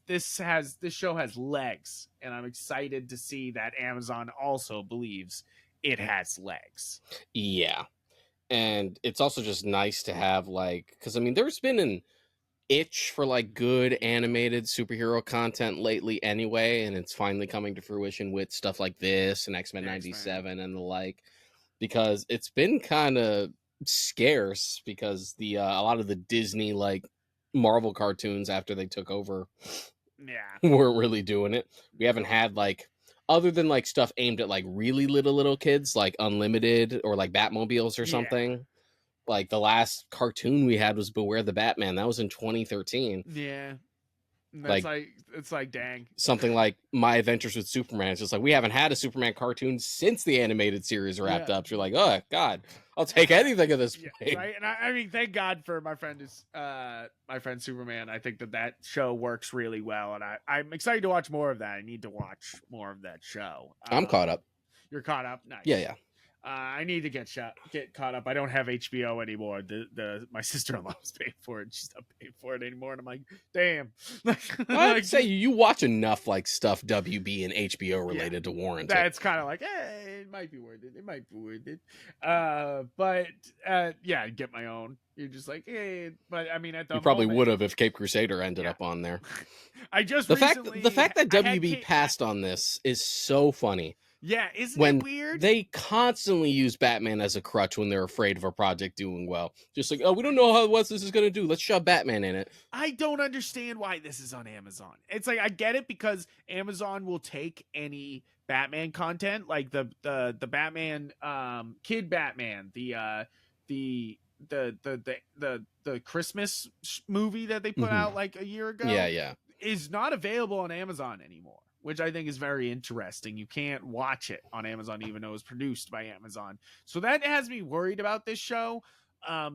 show has legs, and I'm excited to see that Amazon also believes it has legs. Yeah. And it's also just nice to have like, because I mean there's been an itch for like good animated superhero content lately anyway, and it's finally coming to fruition with stuff like this and X-Men X-Men. 97 and the like, because it's been kind of scarce because the a lot of the Disney like Marvel cartoons after they took over Yeah. weren't really doing it. We haven't No. had like, other than like stuff aimed at like really little kids like Unlimited or like Batmobiles or Yeah. something. Like the last cartoon we had was Beware the Batman. That was in 2013. Yeah. That's Like like it's like dang. something like My Adventures with Superman. It's just like we haven't had a Superman cartoon since the animated series wrapped Yeah. up. So you're like, oh God, I'll take anything at this Yeah, point. right. And I mean, thank God for my friend Superman. I think that show works really well, and I'm excited to watch more of that. I need to watch more of that show. I'm caught up. You're caught up. Nice. Yeah. I need to get caught up. I don't have HBO anymore. My sister-in-law was paying for it. She's not paying for it anymore, and I'm like, damn. I'd say you watch enough like stuff WB and HBO related to warrant it. That's kind of like, it might be worth it. It might be worth it. But yeah, get my own. You're just like, hey, but I mean, at the You probably moment, would have if Cape Crusader ended up on there. I just the recently, fact that WB passed on this is so funny. Yeah, isn't when it weird? They constantly use Batman as a crutch when they're afraid of a project doing well. Just like, oh, we don't know what this is going to do. Let's shove Batman in it. I don't understand why this is on Amazon. It's like I get it because Amazon will take any Batman content, like the Batman Kid Batman, the Christmas movie that they put out like a year ago. Yeah. Is not available on Amazon anymore, which I think is very interesting. You can't watch it on Amazon, even though it was produced by Amazon. So that has me worried about this show.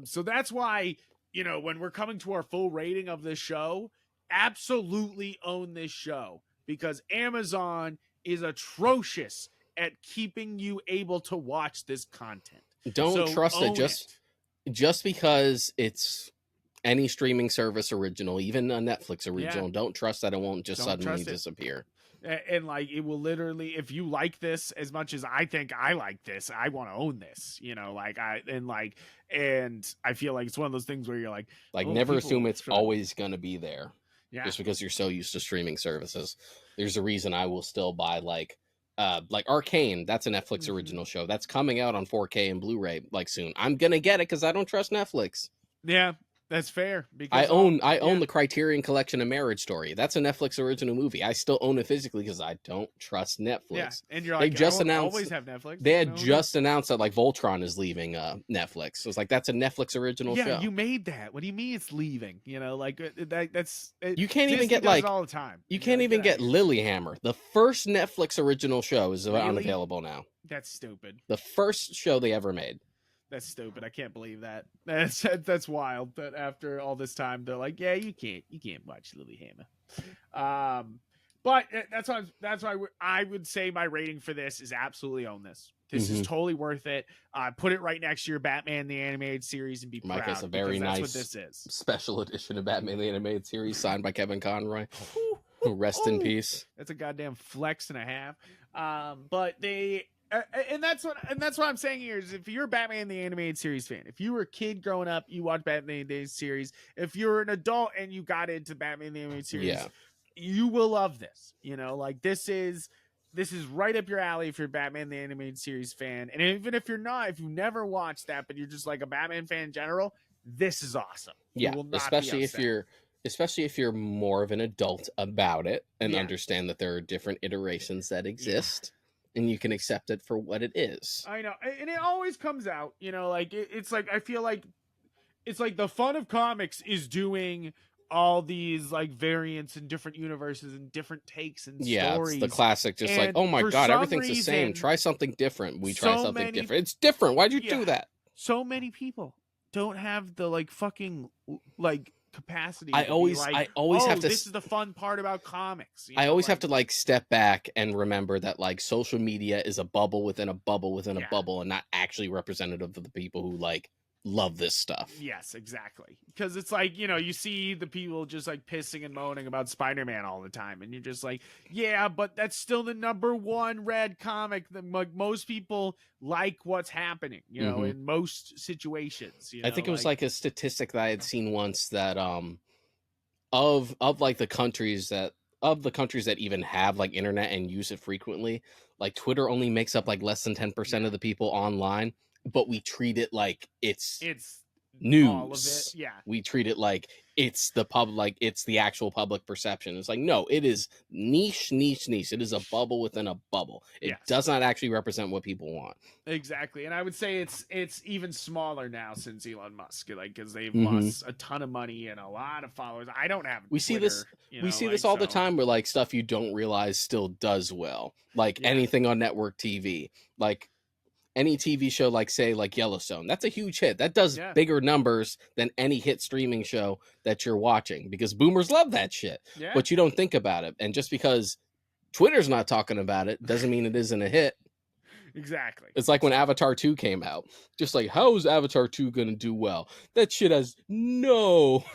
So that's why, you know, when we're coming to our full rating of this show, absolutely own this show, because Amazon is atrocious at keeping you able to watch this content. Don't trust it just because it's Any streaming service original, even a Netflix original, Yeah. don't trust that it won't just Don't suddenly trust it. disappear. And like it will literally, if you like this as much as I think I like this, I want to own this, you know, like and I feel like it's one of those things where you're like, Like, oh, never assume people it's should. always going to be there Yeah. just because you're so used to streaming services. There's a reason I will still buy like Arcane. That's a Netflix original show that's coming out on 4K and Blu-ray like soon. I'm gonna get it because I don't trust Netflix. Yeah, that's fair. I Because own the Criterion Collection of Marriage Story. That's a Netflix original movie. I still own it physically because I don't trust Netflix. Yeah, and you're They like, just I won't announced always have Netflix. they had No, no. just announced that like Voltron is leaving Netflix. So it's like that's a Netflix original Yeah, show. you made that. What do you mean it's leaving? You know, like that's You can't even Disney get does like it all the time. you And you're can't like, even "Get get outta here." Lilyhammer. The first Netflix original show is Really? unavailable now. That's stupid. The first show they ever made. That's stupid. I can't believe that. That's wild. That after all this time, they're like, yeah, you can't watch Lilyhammer. But that's why I would say my rating for this is absolutely own this. This is totally worth it. Put it right next to your Batman the Animated Series and be proud. Mike has a very nice that's what this is. special edition of Batman the Animated Series signed by Kevin Conroy. Rest in peace. That's a goddamn flex and a half. But they. And that's what I'm saying here is if you're a Batman the Animated Series fan, if you were a kid growing up, you watched Batman the Animated Series. If you're an adult and you got into Batman the Animated Series, you will love this. You know, like this is right up your alley if you're a Batman the Animated Series fan. And even if you're not, if you never watched that, but you're just like a Batman fan in general, this is awesome. Yeah, especially if you're more of an adult about it and understand that there are different iterations that exist. And you can accept it for what it is. I know. And it always comes out, you know, like it's like, I feel like it's like the fun of comics is doing all these like variants in different universes and different takes and stories. It's the classic, just like, oh my God, everything's the same. Try something different. We try something different. It's different. Why'd you do that? So many people don't have the like fucking like capacity. I always have to. This is the fun part about comics. I always have to like step back and remember that like social media is a bubble within a bubble within a bubble, and not actually representative of the people who like love this stuff. Yes, exactly. Because it's like, you know, you see the people just like pissing and moaning about Spider-Man all the time, and you're just like, yeah, but that's still the #1 read comic. That like most people like what's happening, you know, in most situations. You know, I think it was like a statistic that I had seen once that of like the countries that even have like internet and use it frequently, like Twitter only makes up like less than 10% of the people online. But we treat it like it's news. All of it. Yeah. We treat it like it's the like it's the actual public perception. It's like, no, it is niche. It is a bubble within a bubble. It does not actually represent what people want. Exactly. And I would say it's even smaller now since Elon Musk, like, because they've lost a ton of money and a lot of followers. I don't have we Twitter, see this all the time where like stuff you don't realize still does well. Like anything on network TV. Like any TV show, like say like Yellowstone, that's a huge hit. That does bigger numbers than any hit streaming show that you're watching because boomers love that shit. Yeah. But you don't think about it. And just because Twitter's not talking about it doesn't mean it isn't a hit. Exactly. It's like when Avatar 2 came out. Just like, how is Avatar 2 gonna do well? That shit has no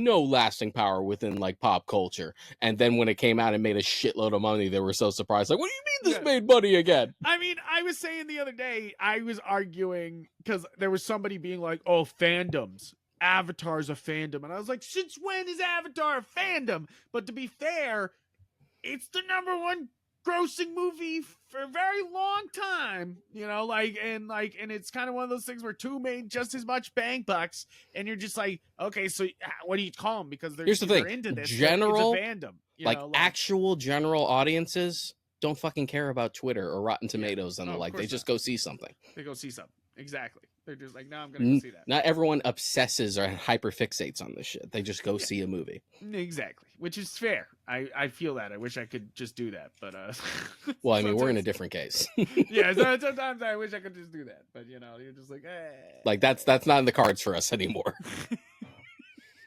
lasting power within like pop culture. And then when it came out and made a shitload of money, they were so surprised. Like, what do you mean this made money again? I mean, I was saying the other day, I was arguing because there was somebody being like, oh, fandoms. Avatar's a fandom. And I was like, since when is Avatar a fandom? But to be fair, it's the #1 grossing movie for a very long time, you know, and it's kind of one of those things where 2 made just as much bang bucks, and you're just like, okay, so what do you call them? Because they're into this. General, it's a fandom, actual general audiences don't fucking care about Twitter or Rotten Tomatoes and the like. They just go see something. They go see something. Exactly. They're just like, no, I'm going to go see that. Not everyone obsesses or hyperfixates on this shit. They just go see a movie. Exactly. Which is fair. I feel that. I wish I could just do that. But, well, I mean, we're in a different case. Yeah. Sometimes I wish I could just do that. But, you know, you're just like, eh. Like, that's not in the cards for us anymore.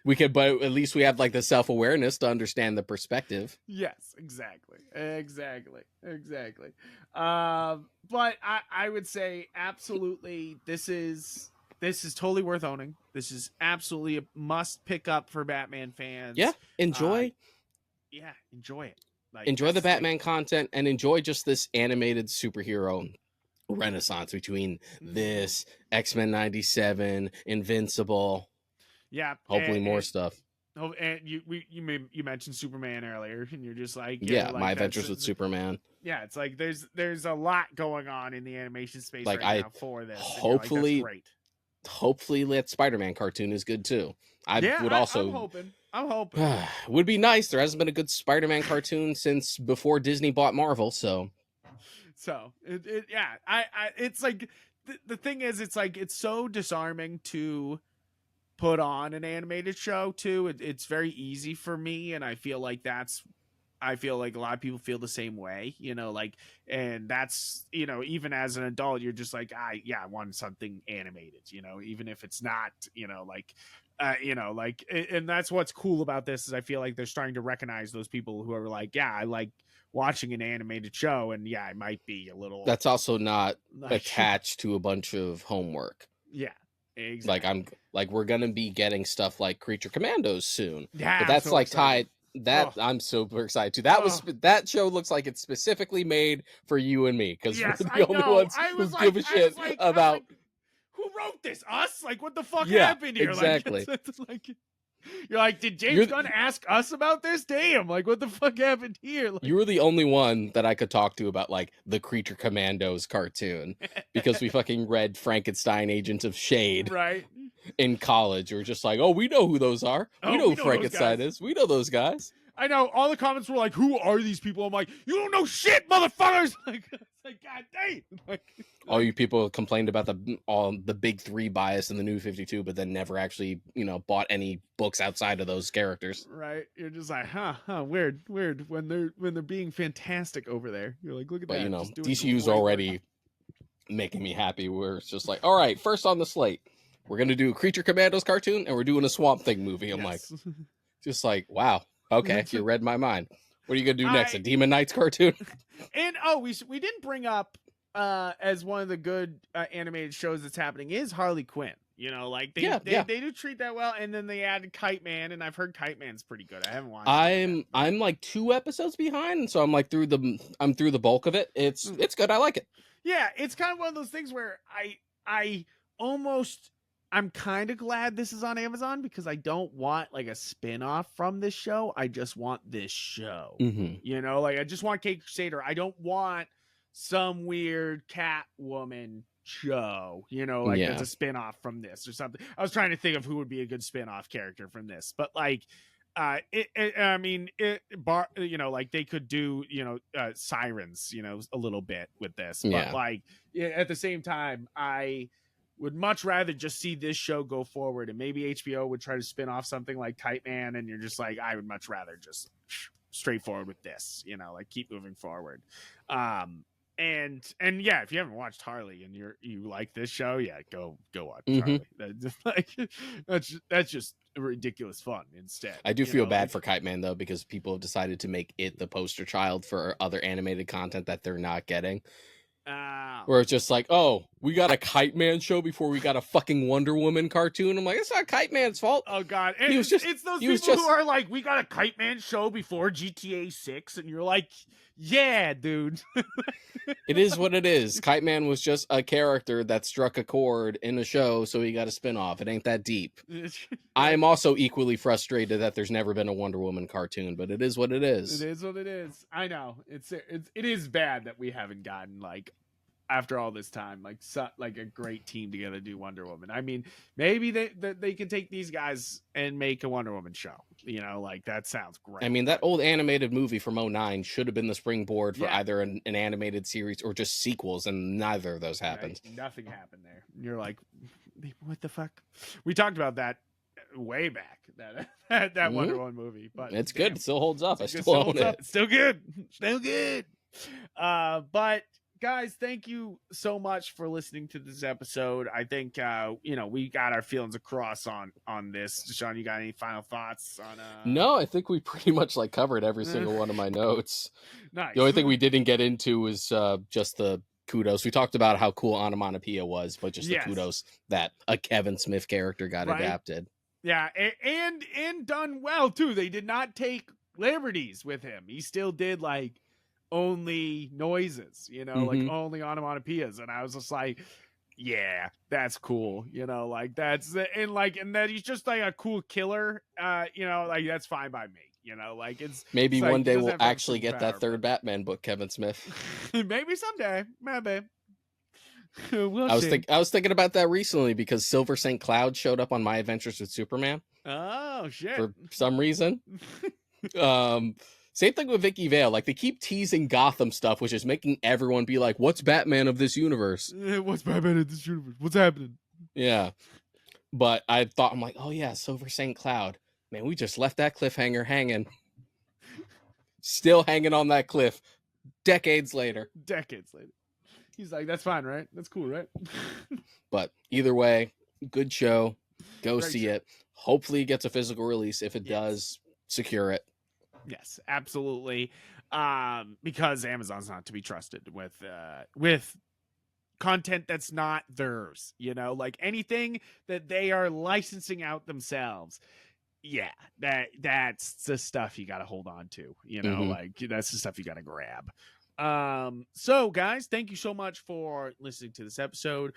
We could, but at least we have like the self-awareness to understand the perspective. Yes, exactly. But I would say absolutely this is this is totally worth owning. This is absolutely a must pick up for Batman fans. Yeah, enjoy. Enjoy it. Like, Enjoy the that's, Batman like, content and enjoy just this animated superhero renaissance between this, X-Men 97, Invincible. yeah, Hopefully more stuff. Oh, and you mentioned Superman earlier, and you're just like, Yeah, like My Adventures with Superman. Yeah, it's like there's a lot going on in the animation space Like, right I now for this. hopefully, that's great. Hopefully that Spider-Man cartoon is good too. I would also I'm hoping. would be nice. There hasn't been a good Spider-Man cartoon since before Disney bought Marvel, so it's like the thing is, it's like it's so disarming to put on an animated show too. It's very easy for me, and I feel like a lot of people feel the same way, like, and that's, even as an adult, you're just like, I want something animated, even if it's not, and that's what's cool about this is I feel like they're starting to recognize those people who are like, yeah, I like watching an animated show, and yeah, it might be a little. That's also not attached to a bunch of homework. Yeah, exactly. We're gonna be getting stuff like Creature Commandos soon. Yeah, but that's so like excited. I'm super excited too. That show looks like it's specifically made for you and me because we're the only ones who give a shit about. Who wrote this? Us? Like, what the fuck happened here? Exactly. Like, you're like, did James Gunn ask us about this? Damn, like, what the fuck happened here? Like, you were the only one that I could talk to about like the Creature Commandos cartoon because we fucking read Frankenstein Agents of Shade right in college. We're just like, oh, we know who those are. We know who Frankenstein is. We know those guys. I know. All the comments were like, who are these people? I'm like, you don't know shit, motherfuckers. Like, it's like, god damn. Like, all you people complained about the big three bias in the New 52, but then never actually, bought any books outside of those characters. Right. You're just like, weird. When they're being fantastic over there. You're like, look at that. But DCU's already making me happy. Where it's just like, all right, first on the slate, we're gonna do a Creature Commandos cartoon and we're doing a Swamp Thing movie. I'm like, just like, wow, okay, you read my mind. What are you gonna do next? A Demon Knights cartoon? And we didn't bring up as one of the good animated shows that's happening is Harley Quinn. Like they do treat that well, and then they added Kite Man, and I've heard Kite Man's pretty good. I haven't watched. I'm like 2 episodes behind, and so I'm like through the bulk of it. It's good. I like it. Yeah, it's kind of one of those things where I'm kind of glad this is on Amazon because I don't want like a spin-off from this show. I just want this show. Mm-hmm. Like I just want Kate Crusader. I don't want some weird Catwoman show, that's a spin-off from this or something. I was trying to think of who would be a good spin-off character from this, but like like they could do, sirens, a little bit with this, but like at the same time, I would much rather just see this show go forward, and maybe HBO would try to spin off something like Kite Man, and you're just like, I would much rather just straightforward with this, like keep moving forward. And yeah, if you haven't watched Harley and you like this show, go watch Harley. That's just ridiculous fun instead. I do feel bad for Kite Man though, because people have decided to make it the poster child for other animated content that they're not getting. Where it's just like, oh, we got a Kite Man show before we got a fucking Wonder Woman cartoon. I'm like, it's not Kite Man's fault. Oh god, and it's those people who are like, we got a Kite Man show before GTA 6, and you're like, yeah, dude. It is what it is. Kite Man was just a character that struck a chord in a show, so he got a spinoff. It ain't that deep. I am also equally frustrated that there's never been a Wonder Woman cartoon, but it is what it is. It is what it is. I know. It is bad that we haven't gotten like, after all this time, like a great team together to do Wonder Woman. I mean, maybe they can take these guys and make a Wonder Woman show. Like that sounds great. I mean, that old animated movie from 2009 should have been the springboard for either an animated series or just sequels, and neither of those happened. Right? Nothing happened there. You're like, what the fuck? We talked about that way back, that Wonder Woman movie, but it's good. It still holds up. I still own it. It's still good. Still good. But guys, thank you so much for listening to this episode. I think we got our feelings across on this. Sean, you got any final thoughts on No, I think we pretty much like covered every single one of my notes. Nice. The only thing we didn't get into was just the kudos. We talked about how cool Onomatopoeia was, but just the Yes. kudos that a Kevin Smith character got Right? adapted. Yeah, and done well too. They did not take liberties with him. He still did like only noises, you know, like only onomatopoeias, and I was just like, yeah, that's cool, you know, like that's and that he's just like a cool killer, you know, like that's fine by me, you know, like Maybe it's like one he day doesn't we'll have to have a actually get that superpower, third Batman book, Kevin Smith. maybe someday, maybe. We'll I see. was thinking about that recently because Silver St. Cloud showed up on My Adventures with Superman Oh shit! for some reason. Same thing with Vicky Vale. Like they keep teasing Gotham stuff, which is making everyone be like, "What's Batman of this universe? What's Batman of this universe? What's happening?" Yeah, but I'm like, oh yeah, Silver St. Cloud. Man, we just left that cliffhanger hanging. Still hanging on that cliff, decades later. Decades later. He's like, that's fine, right? That's cool, right? But either way, good show. Go Great see show. it. Hopefully it gets a physical release. If it does, secure it. Yes, absolutely. Because Amazon's not to be trusted with content that's not theirs, you know, like anything that they are licensing out themselves. Yeah, that's the stuff you got to hold on to, you know, like that's the stuff you got to grab. So guys, thank you so much for listening to this episode.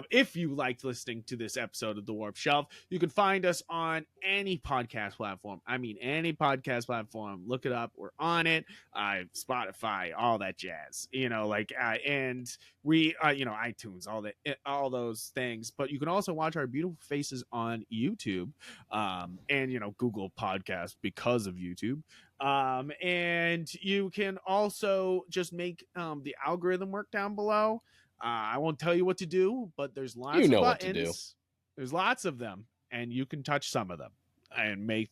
If you liked listening to this episode of The Warp Shelf, you can find us on any podcast platform. I mean, any podcast platform. Look it up. We're on it. Spotify, all that jazz, you know, like, and we, you know, iTunes, all those things, but you can also watch our beautiful faces on YouTube, and, you know, Google Podcasts because of YouTube. And you can also just make the algorithm work down below. I won't tell you what to do, but there's lots of buttons. There's lots of them, and you can touch some of them and make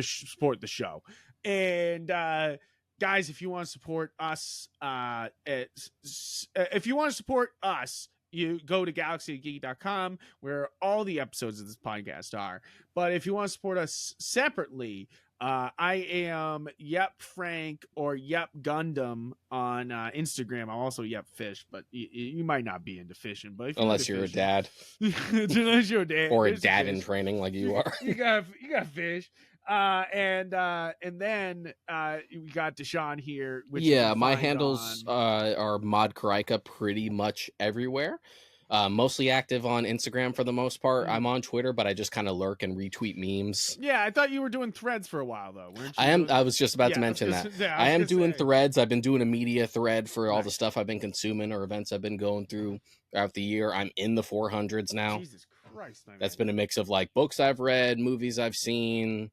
support the show. And guys, if you want to support us, you go to galaxygeek.com where all the episodes of this podcast are. But if you want to support us separately, I am Yep Frank or Yep Gundam on Instagram. I'm also Yep Fish, but you might not be into fishing. But if unless you're fishing, a dad, unless you're a dad, or a dad in training like you are, you got fish. And then we got Deshaun here. Which my handles are Mod Karika pretty much everywhere. Mostly active on Instagram for the most part. I'm on Twitter, but I just kind of lurk and retweet memes. Yeah, I thought you were doing threads for a while though, weren't you? I was just about to mention that. I am doing threads. I've been doing a media thread for all the stuff I've been consuming or events I've been going through throughout the year. I'm in the 400s now. Jesus Christ, man. That's been a mix of like books I've read, movies I've seen,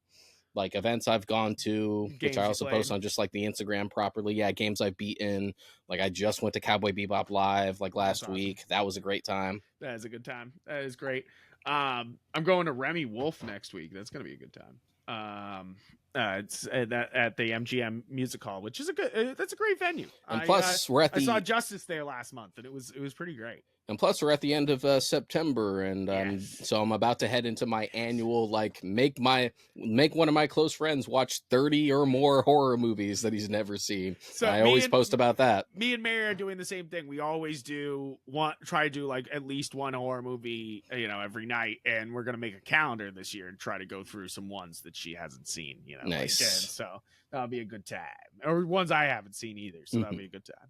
like events I've gone to, which I also post on just like the Instagram properly. Yeah, games I've beaten. Like I just went to Cowboy Bebop Live like last week. That was a great time. That is a good time. That is great. I'm going to Remy Wolf next week. That's gonna be a good time. It's at the MGM Music Hall, which is that's a great venue. And plus, I saw Justice there last month, and it was pretty great. And plus, we're at the end of September, and so I'm about to head into my annual make one of my close friends watch 30 or more horror movies that he's never seen. So I always post about that. Me and Mary are doing the same thing. We always try to do like at least one horror movie, you know, every night, and we're gonna make a calendar this year and try to go through some ones that she hasn't seen. You know, nice. So that'll be a good time, or ones I haven't seen either. So that'll be a good time.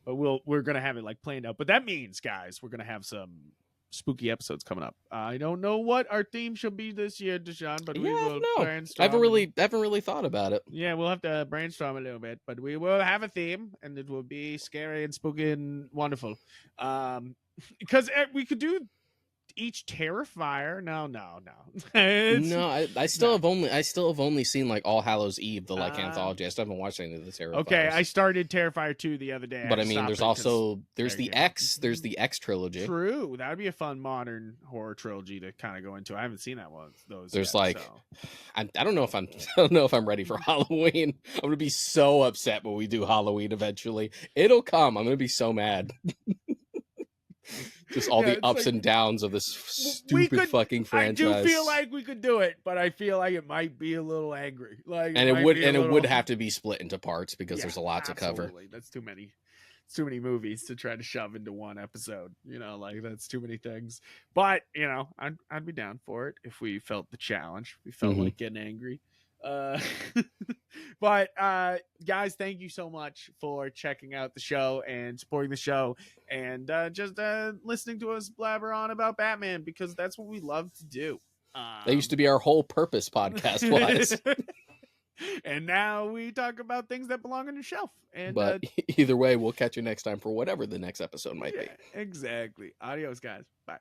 But we're gonna have it like planned out. But that means, guys, we're gonna have some spooky episodes coming up. I don't know what our theme should be this year, Deshaun, but we will brainstorm. I haven't really thought about it. Yeah, we'll have to brainstorm a little bit, but we will have a theme, and it will be scary and spooky and wonderful. Because we could do each Terrifier. No. I still have only seen like All Hallows Eve, the anthology. I still haven't watched any of the Terrifiers. Okay, I started Terrifier 2 the other day. But I mean, there's the X trilogy. True, that would be a fun modern horror trilogy to kind of go into. I haven't seen that one. There's I don't know if I'm ready for Halloween. I'm gonna be so upset when we do Halloween eventually. It'll come. I'm gonna be so mad. Just all the ups and downs of this stupid fucking franchise. I do feel like we could do it, but I feel like it might be a little angry. It would have to be split into parts because there's a lot to cover. That's too many. it's too many movies to try to shove into one episode. Like that's too many things. But I'd be down for it if we felt the challenge. We felt Mhm. like getting angry. Uh, but guys, thank you so much for checking out the show and supporting the show and just listening to us blabber on about Batman, because that's what we love to do. That used to be our whole purpose podcast wise. And now we talk about things that belong on the shelf. And But either way, we'll catch you next time for whatever the next episode might be. yeah, exactly. Adios, guys. Bye.